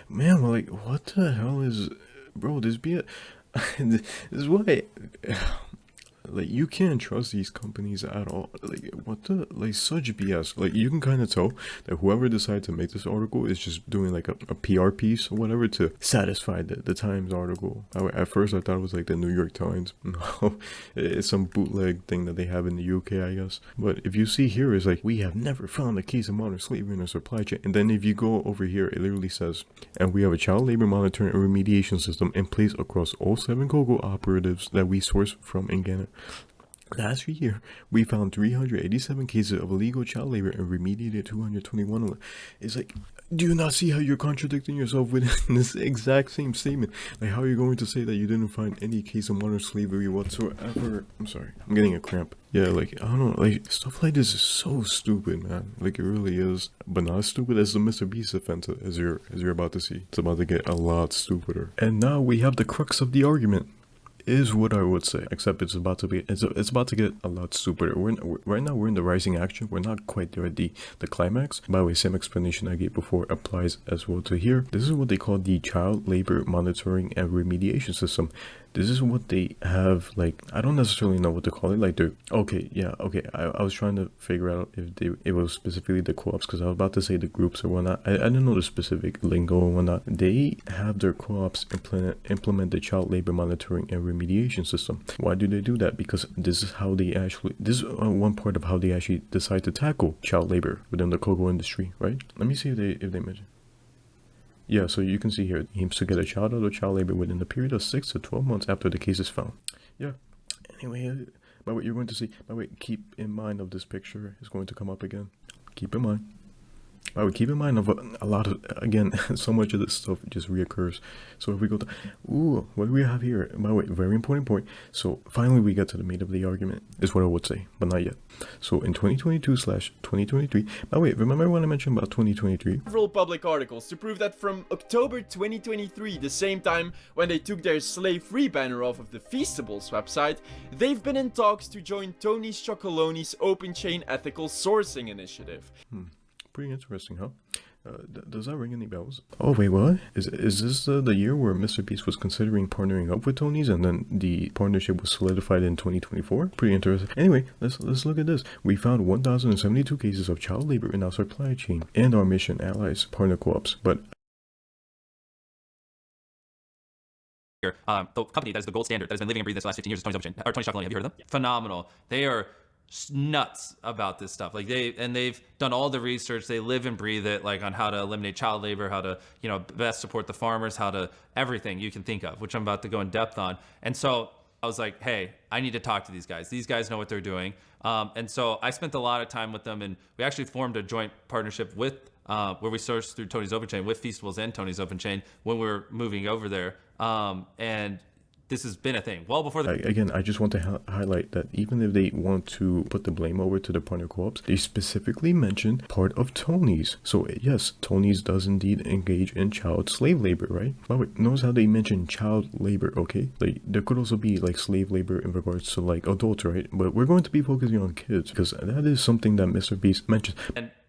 Man, well, like, what the hell is, bro, this is why, like, you can't trust these companies at all. Like, what the, like, such BS. Like, you can kind of tell that whoever decided to make this article is just doing like a PR piece or whatever to satisfy the Times article. At first I thought it was like the New York Times. No, it's some bootleg thing that they have in the UK, I guess. But if you see here, it's like, we have never found a case of modern slavery in our supply chain. And then if you go over here, it literally says, and we have a child labor monitoring and remediation system in place across all 7 cocoa operatives that we source from in Ghana. Last year, we found 387 cases of illegal child labor and remediated 221 of them. It's like, do you not see how you're contradicting yourself within this exact same statement? Like, how are you going to say that you didn't find any case of modern slavery whatsoever? I'm sorry, I'm getting a cramp. Yeah, like, I don't know, like, stuff like this is so stupid, man. Like, it really is. But not as stupid as the MrBeast offense, as you're about to see. It's about to get a lot stupider. And now we have the crux of the argument. Is what I would say, except it's about to get a lot stupider. Right now we're in the rising action. We're not quite there at the climax. By the way, same explanation I gave before applies as well to here. This is what they call the child labor monitoring and remediation system. This is what they have, like, I don't necessarily know what to call it. Like, they're okay. I was trying to figure out if it was specifically the co-ops, because I was about to say the groups or whatnot. I didn't know the specific lingo and whatnot. They have their co-ops implement the child labor monitoring and remediation system. Why do they do that? Because this is one part of how they actually decide to tackle child labor within the cocoa industry, right? Let me see if they mention. Yeah, so you can see here, it aims to get a child out of child labor within the period of 6 to 12 months after the case is found. Yeah. Anyway, by what you're going to see, by the way, keep in mind of this picture is going to come up again. Keep in mind. By the way, keep in mind of a lot of, again, so much of this stuff just reoccurs. So if we go to, what do we have here? By the way, very important point. So finally we get to the meat of the argument, is what I would say, but not yet. So in 2022/2023, by the way, remember when I mentioned about 2023? Several public articles to prove that from October 2023, the same time when they took their slave-free banner off of the Feastables website, they've been in talks to join Tony Chocolonely's Open Chain Ethical Sourcing Initiative. Pretty interesting, huh? Does that ring any bells? Oh wait, what? Is this the year where MrBeast was considering partnering up with Tony's and then the partnership was solidified in 2024? Pretty interesting. Anyway, let's look at this. We found 1,072 cases of child labor in our supply chain and our mission allies, partner co-ops, but the company that is the gold standard that has been living and breathing this last 15 years is Tony's Open Chain, or Tony Chocolonely. Have you heard of them? Phenomenal. They are nuts about this stuff. Like they've done all the research. They live and breathe it, like on how to eliminate child labor, how to, best support the farmers, how to everything you can think of, which I'm about to go in depth on. And so I was like, hey, I need to talk to these guys. These guys know what they're doing. And so I spent a lot of time with them, and we actually formed a joint partnership with where we sourced through Tony's Open Chain with Feastables and Tony's Open Chain when we were moving over there. And this has been a thing well before again, I just want to highlight that even if they want to put the blame over to the partner co-ops, they specifically mentioned part of Tony's. So yes, Tony's does indeed engage in child slave labor, right? By the way, notice how they mention child labor, okay? Like there could also be like slave labor in regards to like adults, right? But we're going to be focusing on kids because that is something that MrBeast mentions.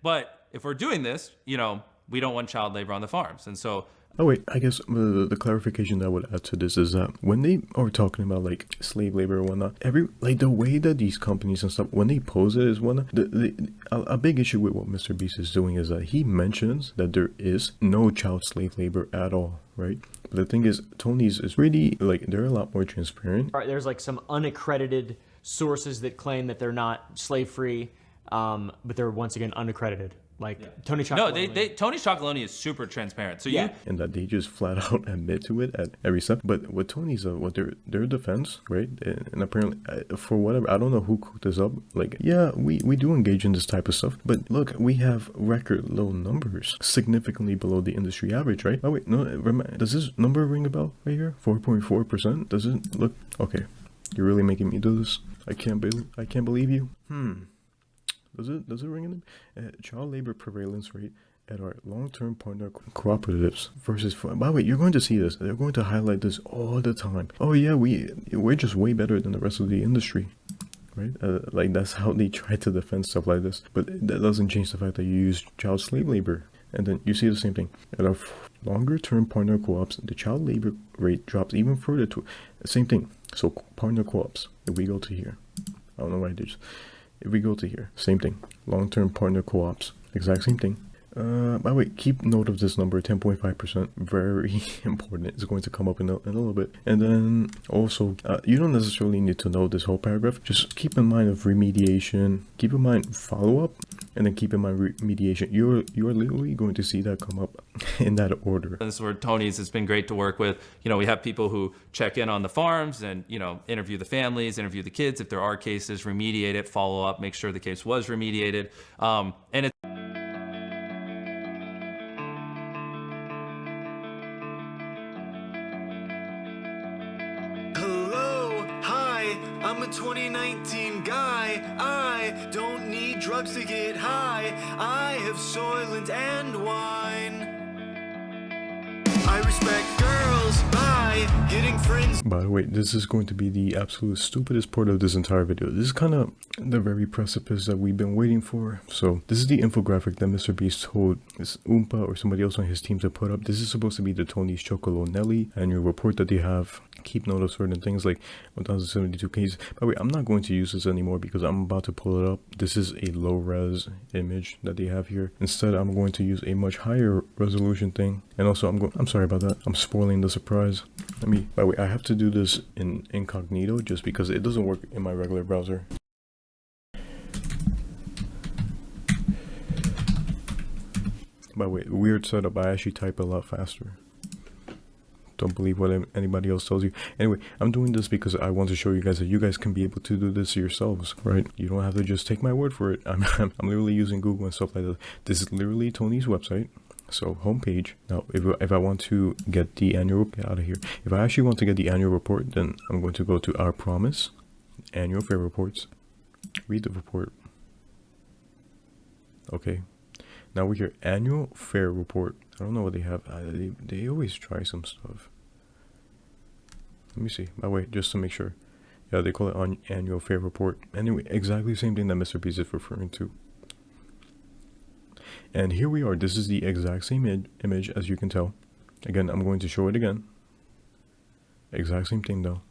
But if we're doing this, we don't want child labor on the farms. And so oh wait, I guess the clarification that I would add to this is that when they are talking about like slave labor or whatnot, the way that these companies and stuff, when they pose it as whatnot, a big issue with what MrBeast is doing is that he mentions that there is no child slave labor at all, right? But the thing is, Tony's is really like, they're a lot more transparent. There's like some unaccredited sources that claim that they're not slave free, but they're once again unaccredited. Tony Chocolonely. No, Tony Chocolonely is super transparent. So and that they just flat out admit to it at every step. But what Tony's, what their defense, right? And apparently, for whatever, I don't know who cooked this up. Like, yeah, we do engage in this type of stuff. But look, we have record low numbers, significantly below the industry average, right? Oh wait, no, does this number ring a bell right here? 4.4%. Does it look okay? You're really making me do this. I can't believe you. Does it ring in them? Child labor prevalence rate at our long-term partner cooperatives versus, by the way, you're going to see this. They're going to highlight this all the time. Oh yeah, we're just way better than the rest of the industry, right? Like that's how they try to defend stuff like this. But that doesn't change the fact that you use child slave labor. And then you see the same thing. At our longer-term partner co-ops, the child labor rate drops even further to the same thing. So partner co-ops, if we go to here, I don't know why I did this. If we go to here, same thing. Long-term partner co-ops, exact same thing. By the way, keep note of this number, 10.5%, very important. It's going to come up in a little bit. And then also, you don't necessarily need to know this whole paragraph. Just keep in mind of remediation, keep in mind follow-up, and then keep in mind remediation. You're literally going to see that come up in that order. This is where Tony's has been great to work with. You know, we have people who check in on the farms and, you know, interview the families, interview the kids. If there are cases, remediate it, follow up, make sure the case was remediated. And it's I'm a 2019 guy. I don't need drugs to get high. I have Soylent and wine. I respect girls by getting friends. By the way, this is going to be the absolute stupidest part of this entire video. This is kind of the very precipice that we've been waiting for. So this is the infographic that MrBeast told this Oompa or somebody else on his team to put up. This is supposed to be the Tony's Chocolonelli annual report that they have. Keep note of certain things like 1072 cases. By the way, I'm not going to use this anymore because I'm about to pull it up. This is a low res image that they have here. Instead, I'm going to use a much higher resolution thing. And also, I'm sorry about that. I'm spoiling the surprise. By the way, I have to do this in incognito just because it doesn't work in my regular browser. By the way, weird setup. I actually type a lot faster. Don't believe what anybody else tells you. Anyway, I'm doing this because I want to show you guys that you guys can be able to do this yourselves, right? You don't have to just take my word for it. I'm literally using Google and stuff like that. This is literally Tony's website. So homepage. Now, if I want to get the annual, get out of here. If I actually want to get the annual report, then I'm going to go to Our Promise, Annual Fair Reports, read the report. Okay. Now we're here, Annual Fair Report. I don't know what they have. They always try some stuff. Let me see. By the way, just to make sure. Yeah, they call it on Annual Fair Report. Anyway, exactly the same thing that MrBeast is referring to. And here we are. This is the exact same image as you can tell. Again, I'm going to show it again. Exact same thing though.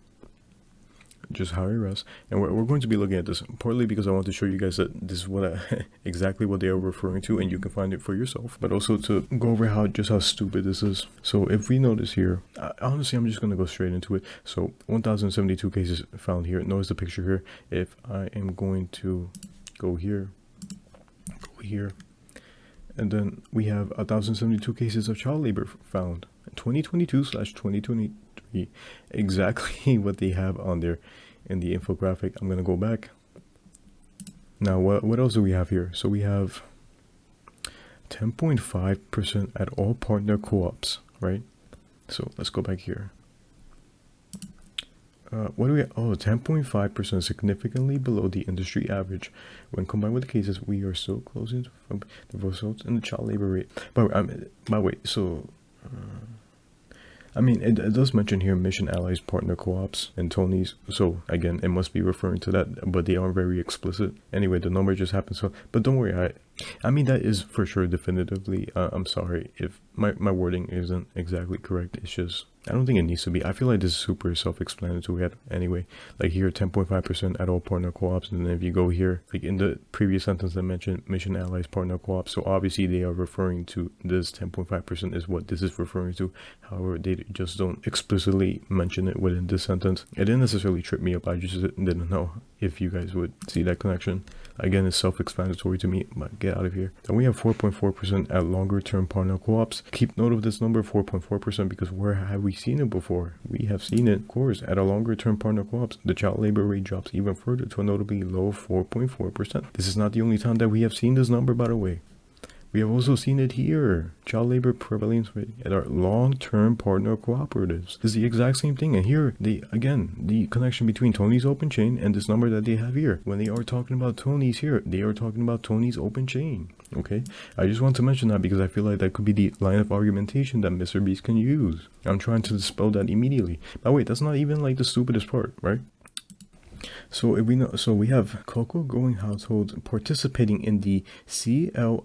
Just higher res, and we're going to be looking at this partly because I want to show you guys that this is what exactly what they are referring to, and you can find it for yourself, but also to go over how stupid this is. So if we notice here, honestly, I'm just going to go straight into it. So 1072 cases found here. Notice the picture here. If I am going to go here, and then we have 1072 cases of child labor found 2022/2023. Exactly what they have on there in the infographic. I'm gonna go back now. What else do we have here? So we have 10.5% at all partner co-ops, right? So let's go back here. What do we have? Oh, 10.5%, significantly below the industry average. When combined with the cases, we are still closing from the results in the child labor rate. By the way, so I mean, it does mention here Mission Allies Partner Co-ops and Tony's. So again, it must be referring to that, but they aren't very explicit. Anyway, the number just happens. So, but don't worry, I mean, that is for sure definitively. I'm sorry if my wording isn't exactly correct. It's just, I don't think it needs to be. I feel like this is super self-explanatory anyway. Like here, 10.5% at all partner co-ops. And then if you go here, like in the previous sentence, I mentioned Mission Allies Partner Co-ops. So obviously they are referring to this 10.5% is what this is referring to. However, they just don't explicitly mention it within this sentence. It didn't necessarily trip me up. I just didn't know if you guys would see that connection. Again, it's self-explanatory to me, but get out of here. And we have 4.4% at longer-term partner co-ops. Keep note of this number, 4.4%, because where have we seen it before? We have seen it, of course, at a longer-term partner co-ops. The child labor rate drops even further to a notably low 4.4%. This is not the only time that we have seen this number, by the way. We have also seen it here. Child labor prevalence rate at our long-term partner cooperatives. This is the exact same thing. And here, again, the connection between Tony's open chain and this number that they have here. When they are talking about Tony's here, they are talking about Tony's open chain. Okay? I just want to mention that because I feel like that could be the line of argumentation that MrBeast can use. I'm trying to dispel that immediately. But wait, that's not even like the stupidest part, right? So if we know, so we have cocoa growing households participating in the CLMRS.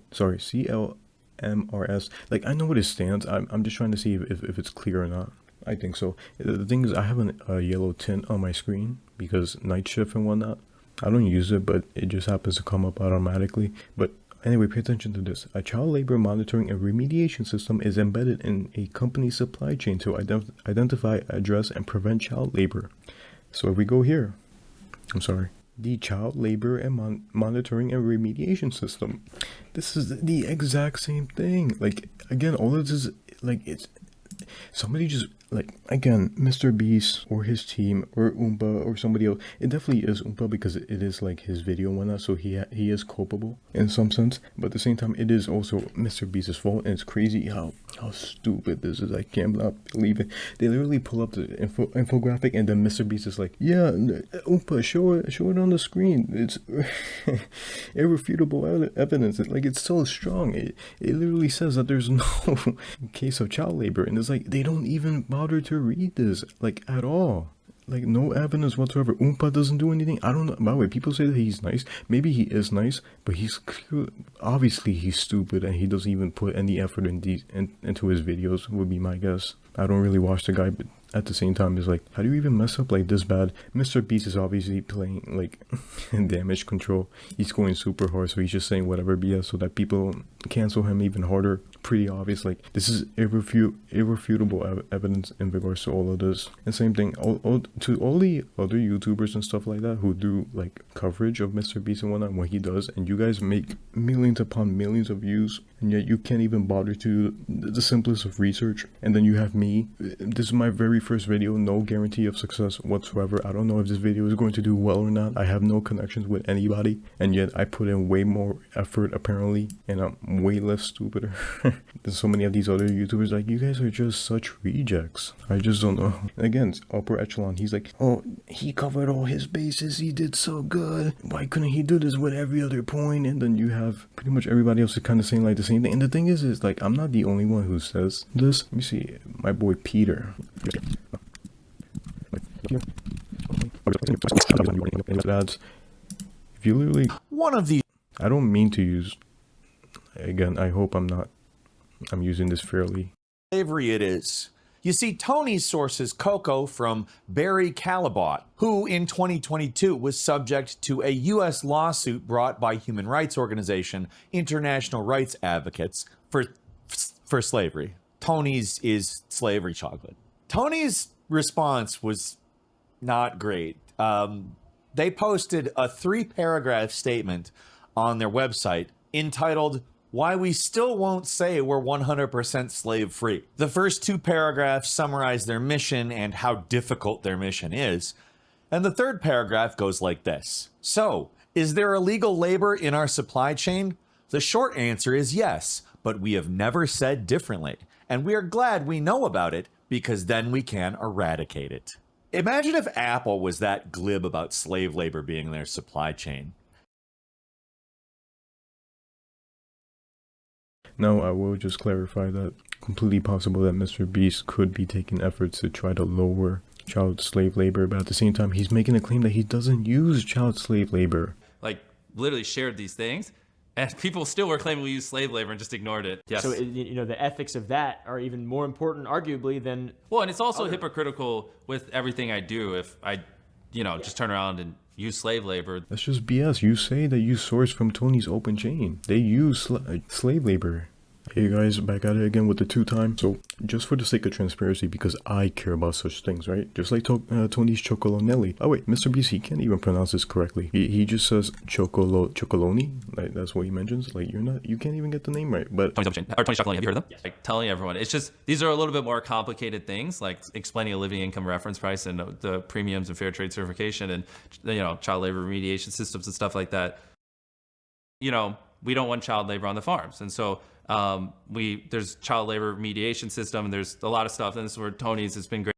Like, I know what it stands. I'm just trying to see if it's clear or not. I think so. The thing is, I have a yellow tint on my screen because night shift and whatnot. I don't use it, but it just happens to come up automatically. But Anyway, pay attention to this. A child labor monitoring and remediation system is embedded in a company's supply chain to identify, address, and prevent child labor. So if we go here, the child labor and monitoring and remediation system. This is the exact same thing. Like, again, all of this is, like, it's somebody just, like, again, MrBeast or his team or Oompa or somebody else. It definitely is Oompa because it is like his video and whatnot, so he is culpable in some sense. But at the same time, it is also MrBeast's fault, and it's crazy how stupid this is. I can't believe it. They literally pull up the infographic, and then MrBeast is like, "Yeah, Oompa, show it on the screen. It's irrefutable evidence. It's so strong. It literally says that there's no case of child labor," and it's like they don't even bother to read this, like, at all. Like, no evidence whatsoever. Oompa doesn't do anything. I don't know. By the way, people say that he's nice. Maybe he is nice, but obviously he's stupid, and he doesn't even put any effort into his videos, would be my guess. I don't really watch the guy, but at the same time, it's like, how do you even mess up like this bad? MrBeast is obviously playing like damage control. He's going super hard, so he's just saying whatever BS so that people cancel him even harder. Pretty obvious. Like, this is irrefutable evidence in regards to all of this. And same thing to all the other YouTubers and stuff like that who do like coverage of MrBeast and whatnot, what he does, and you guys make millions upon millions of views, and yet you can't even bother to do the simplest of research. And then you have me. This is my very first video, no guarantee of success whatsoever. I don't know if this video is going to do well or not. I have no connections with anybody, and yet I put in way more effort apparently, and I'm way less stupider than so many of these other YouTubers. Like, you guys are just such rejects. I just don't know. Again, it's upper echelon. He's like, oh, he covered all his bases, he did so good, why couldn't he do this with every other point? And then you have pretty much everybody else is kind of saying like the same thing. And the thing is like, I'm not the only one who says this. Let me see, my boy Peter. If you literally, one of these, I don't mean to use, again, I hope I'm using this fairly. Slavery it is. You see, Tony sources cocoa from Barry Callebaut, who in 2022 was subject to a U.S. lawsuit brought by human rights organization International Rights Advocates for slavery. Tony's is slavery chocolate. Tony's response was not great. They posted a 3-paragraph statement on their website entitled, "Why We Still Won't Say We're 100% Slave Free." The first 2 paragraphs summarize their mission and how difficult their mission is. And the 3rd paragraph goes like this. So, is there illegal labor in our supply chain? The short answer is yes, but we have never said differently. And we are glad we know about it, because then we can eradicate it. Imagine if Apple was that glib about slave labor being in their supply chain. Now, I will just clarify that completely possible that MrBeast could be taking efforts to try to lower child slave labor, but at the same time, he's making a claim that he doesn't use child slave labor. Like, literally shared these things, and people still were claiming we use slave labor and just ignored it. Yes. So, you know, the ethics of that are even more important, arguably, than... Well, and it's also hypocritical with everything I do if I, just turn around and use slave labor. That's just BS. You say that you source from Tony's open chain. They use slave labor. Hey guys, back at it again with the 2-time. So, just for the sake of transparency, because I care about such things, right? Just like Tony's Chocolonelli. Oh wait, MrBeast, he can't even pronounce this correctly. He just says Chocoloni. Like, that's what he mentions. Like, you can't even get the name right. But Tony's Chocoloni, have you heard of them? Yes. Like, telling everyone, it's just, these are a little bit more complicated things, like explaining a living income reference price and the premiums and fair trade certification and, child labor remediation systems and stuff like that. We don't want child labor on the farms. And so, there's child labor mediation system, and there's a lot of stuff, and this is where Tony's has been great.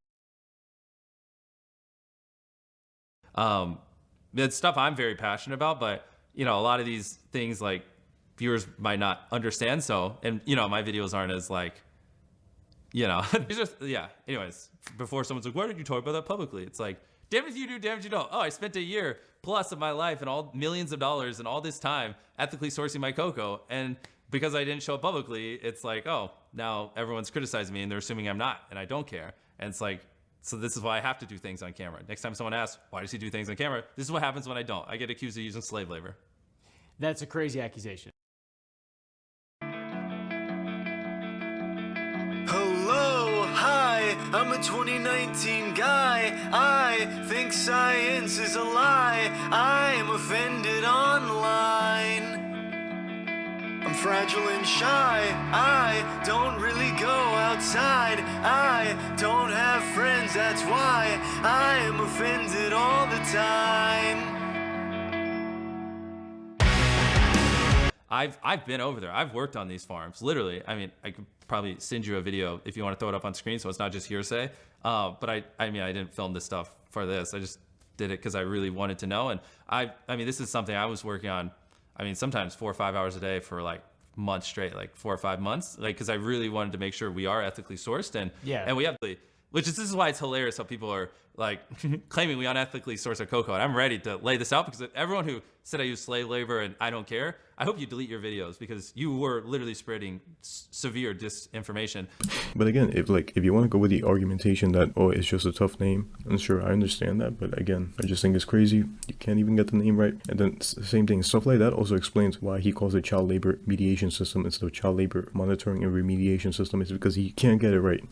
It's stuff I'm very passionate about, but a lot of these things, like, viewers might not understand. So, and my videos aren't as like, it's just, yeah. Anyways, before someone's like, why did you talk about that publicly? It's like, damn if you do, damn if you don't. Oh, I spent a year plus of my life and all millions of dollars and all this time ethically sourcing my cocoa, and because I didn't show it publicly, it's like, oh, now everyone's criticizing me and they're assuming I'm not, and I don't care. And it's like, so this is why I have to do things on camera. Next time someone asks, why does he do things on camera? This is what happens when I don't. I get accused of using slave labor. That's a crazy accusation. I'm a 2019 guy. I think science is a lie. I am offended online. I'm fragile and shy. I don't really go outside. I don't have friends, that's why I am offended all the time. I've been over there. I've worked on these farms, literally. I mean, I could probably send you a video if you want to throw it up on screen, so it's not just hearsay. But I mean, I didn't film this stuff for this. I just did it because I really wanted to know. And I mean, this is something I was working on. I mean, sometimes 4 or 5 hours a day for like months straight, like 4 or 5 months, like because I really wanted to make sure we are ethically sourced, and we have the. This is why it's hilarious how people are like claiming we unethically source our cocoa. And I'm ready to lay this out because everyone who said I use slave labor and I don't care, I hope you delete your videos because you were literally spreading severe disinformation. But again, if you want to go with the argumentation that, oh, it's just a tough name, and sure, I understand that, but again, I just think it's crazy. You can't even get the name right. And then same thing, stuff like that also explains why he calls it child labor mediation system instead of child labor monitoring and remediation system. It's because he can't get it right?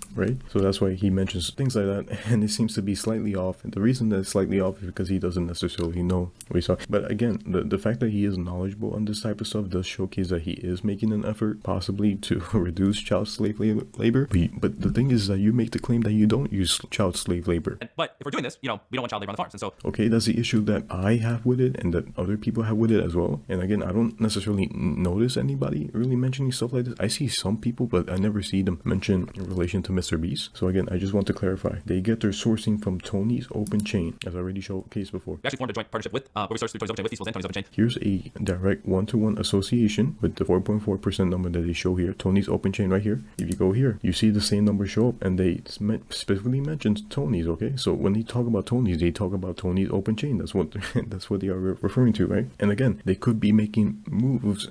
So that's why he mentions things like that, and it seems to be slightly off. And the reason that it's slightly off is because he doesn't necessarily know what he saw. But again, the fact that he is knowledgeable on this type of stuff does showcase that he is making an effort possibly to reduce child slave labor. But the thing is that you make the claim that you don't use child slave labor. But if we're doing this, we don't want child labor on the farms. And so, okay, that's the issue that I have with it and that other people have with it as well. And again, I don't necessarily notice anybody really mentioning stuff like this. I see some people, but I never see them mention in relation to MrBeast. So again, I just want to clarify. They get their sourcing from Tony's Open Chain, as I already showcased before. We actually formed a joint partnership with, where we source through Tony's Open Chain with Feastables and Tony's Open Chain. Here's a direct one-to-one association with the 4.4% number that they show here. Tony's Open Chain right here. If you go here, you see the same number show up, and they specifically mentions Tony's. Okay, so when they talk about Tony's, they talk about Tony's Open Chain. That's what they are referring to, right? And again, they could be making moves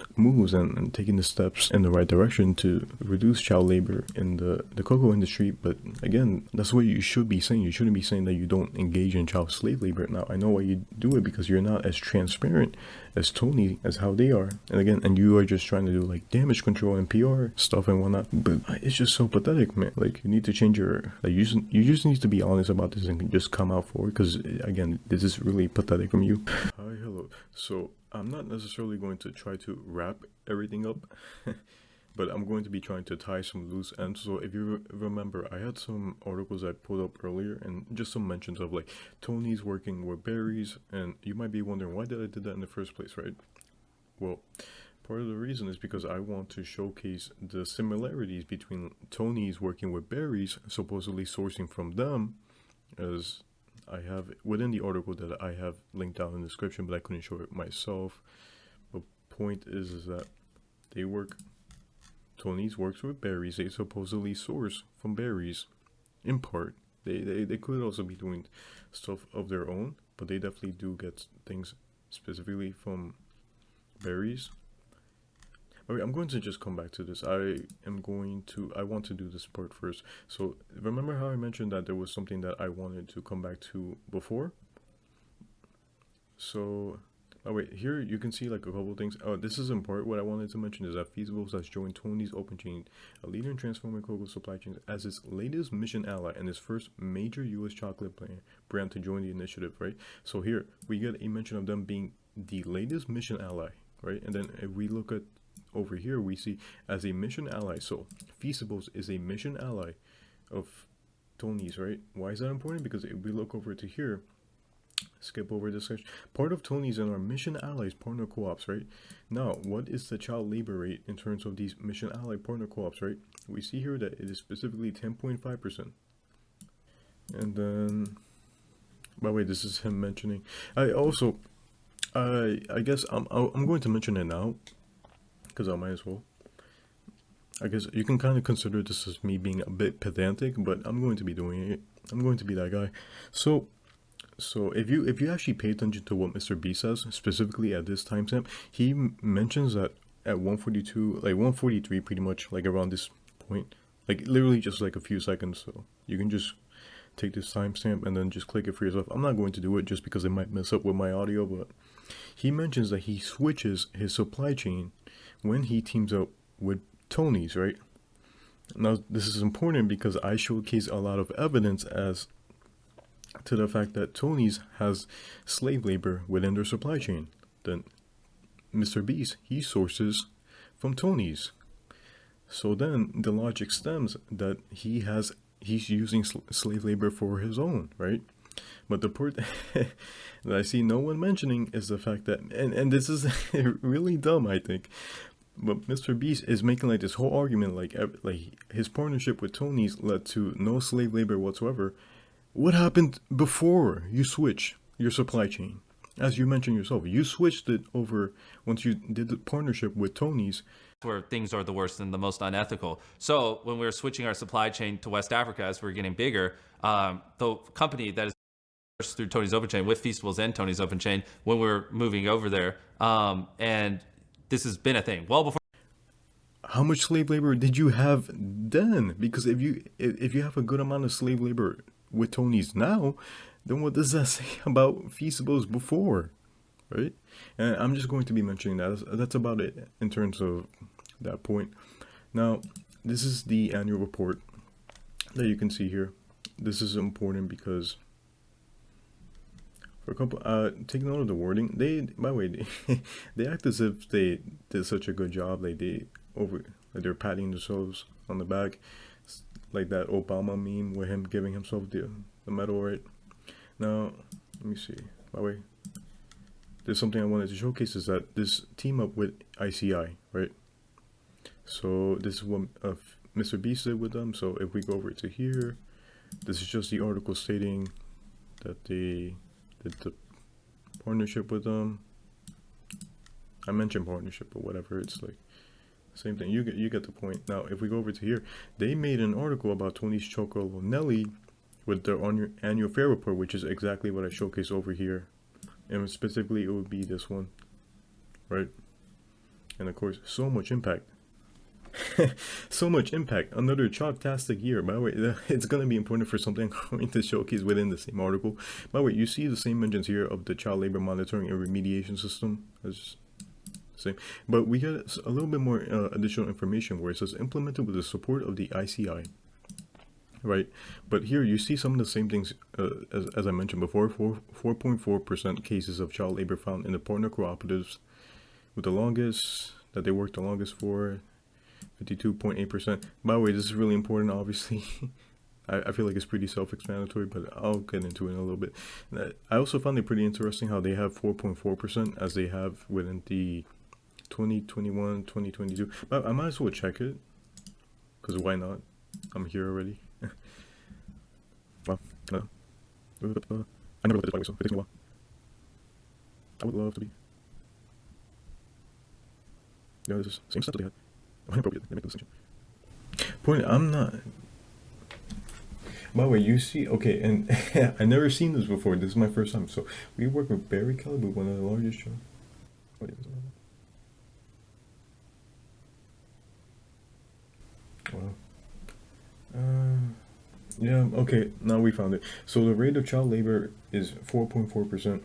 and taking the steps in the right direction to reduce child labor in the cocoa industry. But again, that's what you should be saying. You shouldn't be saying that you don't engage in child slave labor. Now, I know why you do it, because you're not as transparent as Tony as how they are. And again, and you are just trying to do like damage control and PR stuff and whatnot. But it's just so pathetic, man. Like, you need to change your, like, you just need to be honest about this and just come out forward, because again, this is really pathetic from you. Hi, hello. So I'm not necessarily going to try to wrap everything up. But I'm going to be trying to tie some loose ends. So if you remember, I had some articles I pulled up earlier and just some mentions of like Tony's working with berries. And you might be wondering, why did I do that in the first place, right? Well, part of the reason is because I want to showcase the similarities between Tony's working with berries, supposedly sourcing from them, as I have within the article that I have linked down in the description, but I couldn't show it myself. The point is that they work... Tony's works with berries. They supposedly source from berries, in part. They could also be doing stuff of their own, but they definitely do get things specifically from berries. Okay, I'm going to just come back to this. I want to do this part first. So remember how I mentioned that there was something that I wanted to come back to before? So... oh wait, here you can see like a couple things. Oh, this is important. What I wanted to mention is that Feastables has joined Tony's Open Chain, a leader in transforming cocoa supply chains, as its latest mission ally and its first major U.S. chocolate brand to join the initiative, right? So here we get a mention of them being the latest mission ally, right? And then if we look at over here, we see as a mission ally. So Feastables is a mission ally of Tony's, right? Why is that important? Because if we look over to here, skip over this section, part of Tony's and our mission allies partner co-ops, right? Now, what is the child labor rate in terms of these mission ally partner co-ops, right? We see here that it is specifically 10.5%. And then, by the way, this is him mentioning. I guess I'm going to mention it now, because I might as well. I guess you can kind of consider this as me being a bit pedantic, but I'm going to be doing it. I'm going to be that guy. So if you actually pay attention to what MrBeast says, specifically at this timestamp, he mentions that at 142, like 143, pretty much like around this point, like literally just like a few seconds. So you can just take this timestamp and then just click it for yourself. I'm not going to do it just because it might mess up with my audio, but he mentions that he switches his supply chain when he teams up with Tony's, right? Now, this is important because I showcase a lot of evidence as to the fact that Tony's has slave labor within their supply chain. Then MrBeast, he sources from Tony's. So then the logic stems that he's using slave labor for his own, right? But the part that I see no one mentioning is the fact that, and this is really dumb, I think, but MrBeast is making like this whole argument like his partnership with Tony's led to no slave labor whatsoever. What happened before you switch your supply chain? As you mentioned yourself, you switched it over once you did the partnership with Tony's. Where things are the worst and the most unethical. So when we were switching our supply chain to West Africa as we are getting bigger, the company that is through Tony's Open Chain with Feastables and Tony's Open Chain, when we were moving over there, and this has been a thing well before. How much slave labor did you have then? Because if you have a good amount of slave labor with Tony's now, then what does that say about Feastables before, right? And I'm just going to be mentioning that. That's about it in terms of that point. Now, this is the annual report that you can see here. This is important because for a couple, take note of the wording. By the way, they act as if they did such a good job. Like they're patting themselves on the back, like that Obama meme with him giving himself the medal, right? Now, let me see. By the way, there's something I wanted to showcase is that this team up with ICI, right? So this is what MrBeast did with them. So if we go over to here, this is just the article stating that they did the partnership with them. I mentioned partnership or whatever. It's like same thing. You get the point. Now, if we go over to here, they made an article about Tony's Chocolonely Nelly with their annual fair report, which is exactly what I showcase over here. And specifically, it would be this one, right? And of course, so much impact. So much impact. Another chalktastic year. By the way, it's going to be important for something I'm going to showcase within the same article. By the way, you see the same mentions here of the child labor monitoring and remediation system. It's same. But we got a little bit more additional information where it says implemented with the support of the ICI. Right, but here you see some of the same things as I mentioned before. 4.4% cases of child labor found in the partner cooperatives, with the longest that they worked the longest for 52.8%. By the way, this is really important. Obviously, I feel like it's pretty self-explanatory, but I'll get into it in a little bit. I also found it pretty interesting how they have 4.4% as they have within the 2021, 2022. But I might as well check it because why not? I'm here already. Well, I never looked at this, by the way, so it takes me a while. I would love to be. Yeah, this is the same stuff that they had. Inappropriate, they make the distinction. Point, I'm not. By the way, you see, okay, and I never seen this before. This is my first time. So we work with Barry Callebaut, one of the largest shows. Wow. Yeah, okay, now we found it. So the rate of child labor is 4.4%.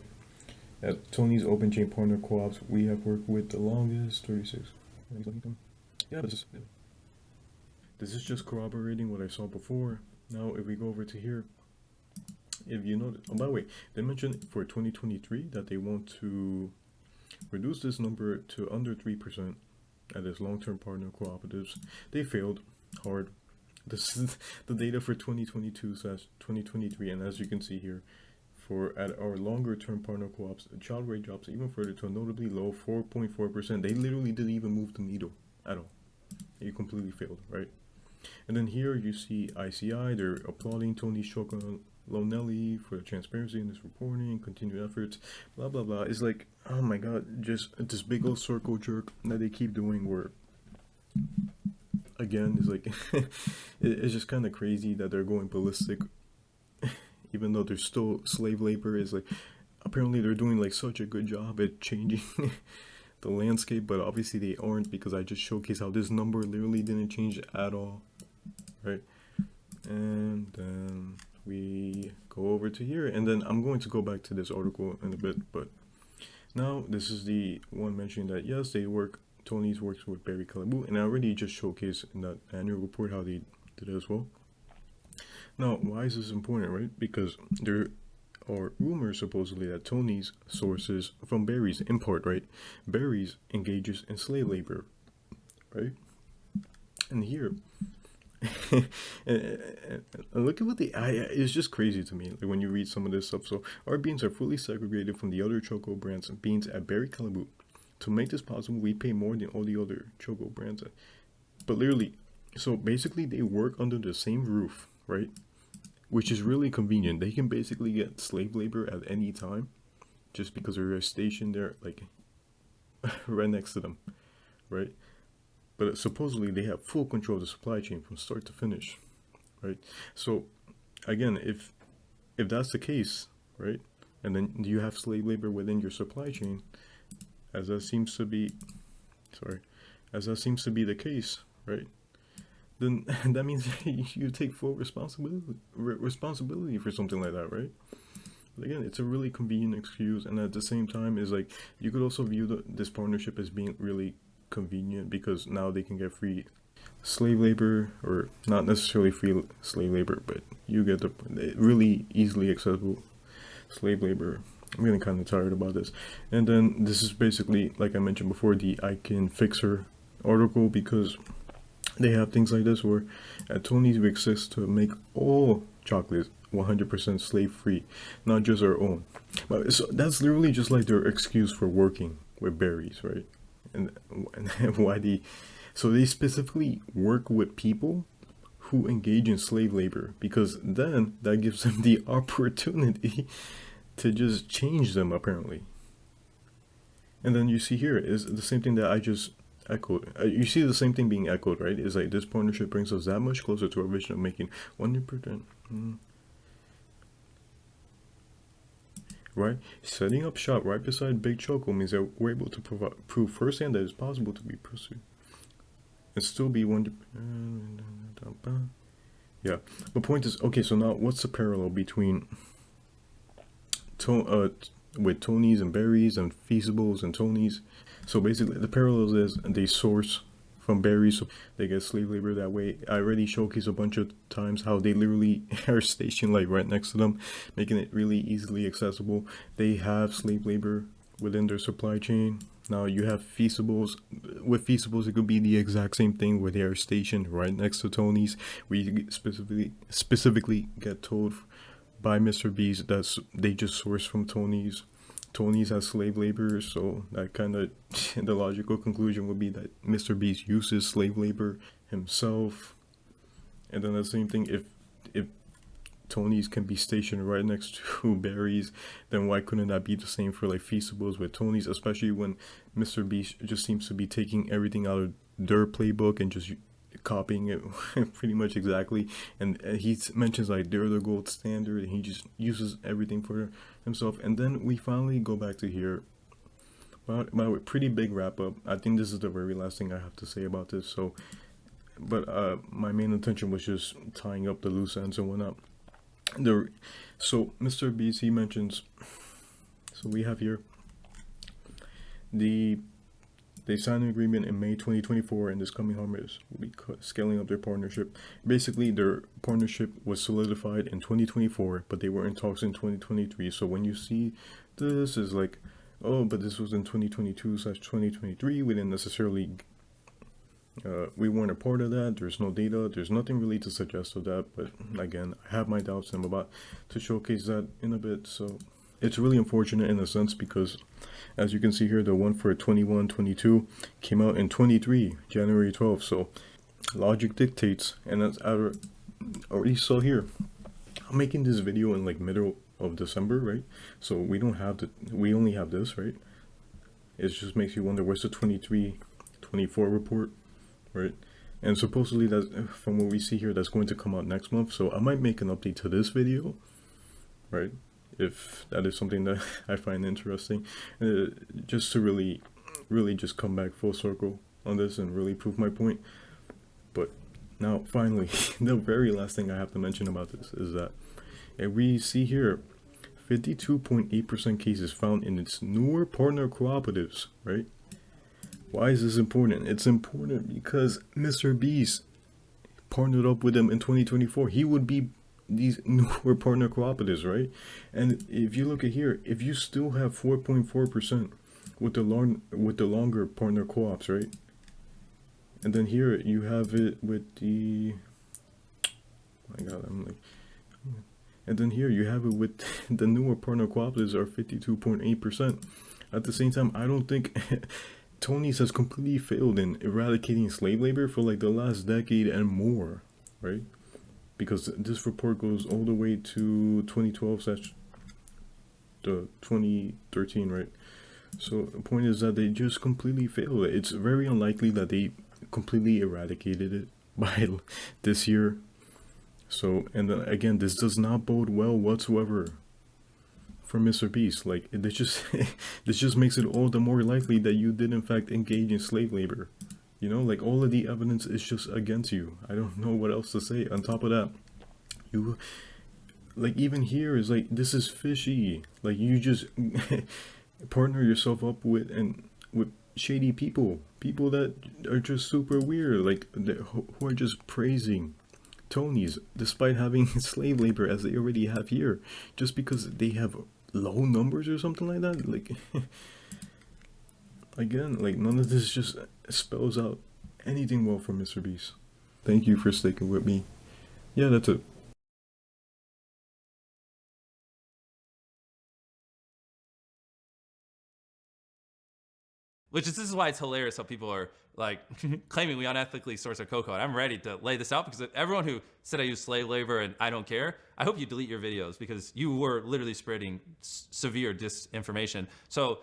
At Tony's Open Chain Partner Co-ops, we have worked with the longest, 36. Yeah, this is just corroborating what I saw before. Now, if we go over to here, if you notice, oh, by the way, they mentioned for 2023 that they want to reduce this number to under 3% at its long-term partner cooperatives. They failed hard. This is the data for 2022/2023, and as you can see here, for at our longer term partner co-ops, the child rate drops even further to a notably low 4.4%. They literally didn't even move the needle at all. You completely failed, right? And then here you see ICI, they're applauding Tony's Chocolonely Nelly for the transparency in this reporting, continued efforts, blah blah blah. It's like, oh my god, just this big old circle jerk that they keep doing where again, it's like it's just kind of crazy that they're going ballistic, even though there's still slave labor. Is like apparently they're doing like such a good job at changing the landscape, but obviously they aren't, because I just showcased how this number literally didn't change at all, right? And then we go over to here, and then I'm going to go back to this article in a bit, but now this is the one mentioning that yes, they work Tony's works with Barry Callebaut, and I already just showcased in that annual report how they did it as well. Now, why is this important, right? Because there are rumors supposedly that Tony's sources from Barry's in part, right? Barry's engages in slave labor, right? And here, and look at what it's just crazy to me, like when you read some of this stuff. So our beans are fully segregated from the other choco brands and beans at Barry Callebaut. To make this possible, we pay more than all the other choco brands. But literally, so basically they work under the same roof, right? Which is really convenient. They can basically get slave labor at any time just because they're stationed there, like right next to them, right? But supposedly they have full control of the supply chain from start to finish, right? So again, if that's the case, right, and then you have slave labor within your supply chain, as that seems to be the case, right, then that means you take full responsibility for something like that, right? But again, it's a really convenient excuse, and at the same time, is like you could also view this partnership as being really convenient because now they can get free slave labor, or not necessarily free slave labor, but you get the really easily accessible slave labor. I'm getting kind of tired about this. And then this is basically, like I mentioned before, the I Can Fix Her article, because they have things like this where at Tony's we exist to make all chocolates 100% slave free, not just our own. But so that's literally just like their excuse for working with berries, right? And why so they specifically work with people who engage in slave labor, because then that gives them the opportunity to just change them, apparently. And then you see here is the same thing that I just echoed. You see the same thing being echoed, right? Is like this partnership brings us that much closer to our vision of making 100%. Right? Setting up shop right beside Big Choco means that we're able to prove firsthand that it's possible to be pursued and still be 100%. Yeah. The point is, okay, so now what's the parallel between with Tony's and Barry's and Feastables and Tony's? So basically the parallels is they source from berries, so they get slave labor that way. I already showcased a bunch of times how they literally are stationed like right next to them, making it really easily accessible. They have slave labor within their supply chain. Now you have Feastables. With Feastables, it could be the exact same thing where they are stationed right next to Tony's. We specifically get told by MrBeast that they just source from Tony's. Tony's has slave labor, so that kind of the logical conclusion would be that MrBeast uses slave labor himself. And then the same thing, if Tony's can be stationed right next to Barry's, then why couldn't that be the same for like Feastables with Tony's, especially when MrBeast just seems to be taking everything out of their playbook and just copying it pretty much exactly, and he mentions like they're the gold standard and he just uses everything for himself. And then we finally go back to here about a pretty big wrap up. I think this is the very last thing I have to say about this, so but my main intention was just tying up the loose ends and whatnot. So MrBeast, he mentions, so we have here they signed an agreement in May 2024, and this coming harvest will be scaling up their partnership. Basically, their partnership was solidified in 2024, but they were in talks in 2023. So when you see this is like, oh, but this was in 2022/2023, we didn't necessarily, we weren't a part of that. There's no data. There's nothing really to suggest of that. But again, I have my doubts, and I'm about to showcase that in a bit. So it's really unfortunate in a sense because, as you can see here, the one for 21-22 came out in 23, January 12th. So logic dictates, and as I already saw here, I'm making this video in like middle of December, right? So we only have this, right? It just makes you wonder, where's the 23-24 report, right? And supposedly that's, from what we see here, that's going to come out next month. So I might make an update to this video, right? If that is something that I find interesting, just to really just come back full circle on this and really prove my point. But now finally, the very last thing I have to mention about this is that we see here 52.8% cases found in its newer partner cooperatives, right? Why is this important? It's important because MrBeast partnered up with them in 2024. He would be these newer partner cooperatives, right? And if you look at here, if you still have 4.4% with the longer partner co-ops, right? And then here you have it with the, my God, I'm like, and then here you have it with the newer partner cooperatives are 52.8%. At the same time, I don't think Tony's has completely failed in eradicating slave labor for like the last decade and more, right? Because this report goes all the way to 2012 to 2013, right? So the point is that they just completely failed. It's very unlikely that they completely eradicated it by this year. So, and then again, this does not bode well whatsoever for MrBeast. Like, this just makes it all the more likely that you did in fact engage in slave labor. You know, like all of the evidence is just against you. I don't know what else to say. On top of that, you, like even here is like, this is fishy. Like you just partner yourself up with shady people that are just super weird, like who are just praising Tony's despite having slave labor as they already have here, just because they have low numbers or something like that. Like again, like none of this just spells out anything well for MrBeast. Thank you for sticking with me. Yeah, that's it. Which is, this is why it's hilarious how people are like claiming we unethically source our cocoa. And I'm ready to lay this out because everyone who said I use slave labor and I don't care, I hope you delete your videos because you were literally spreading severe disinformation. So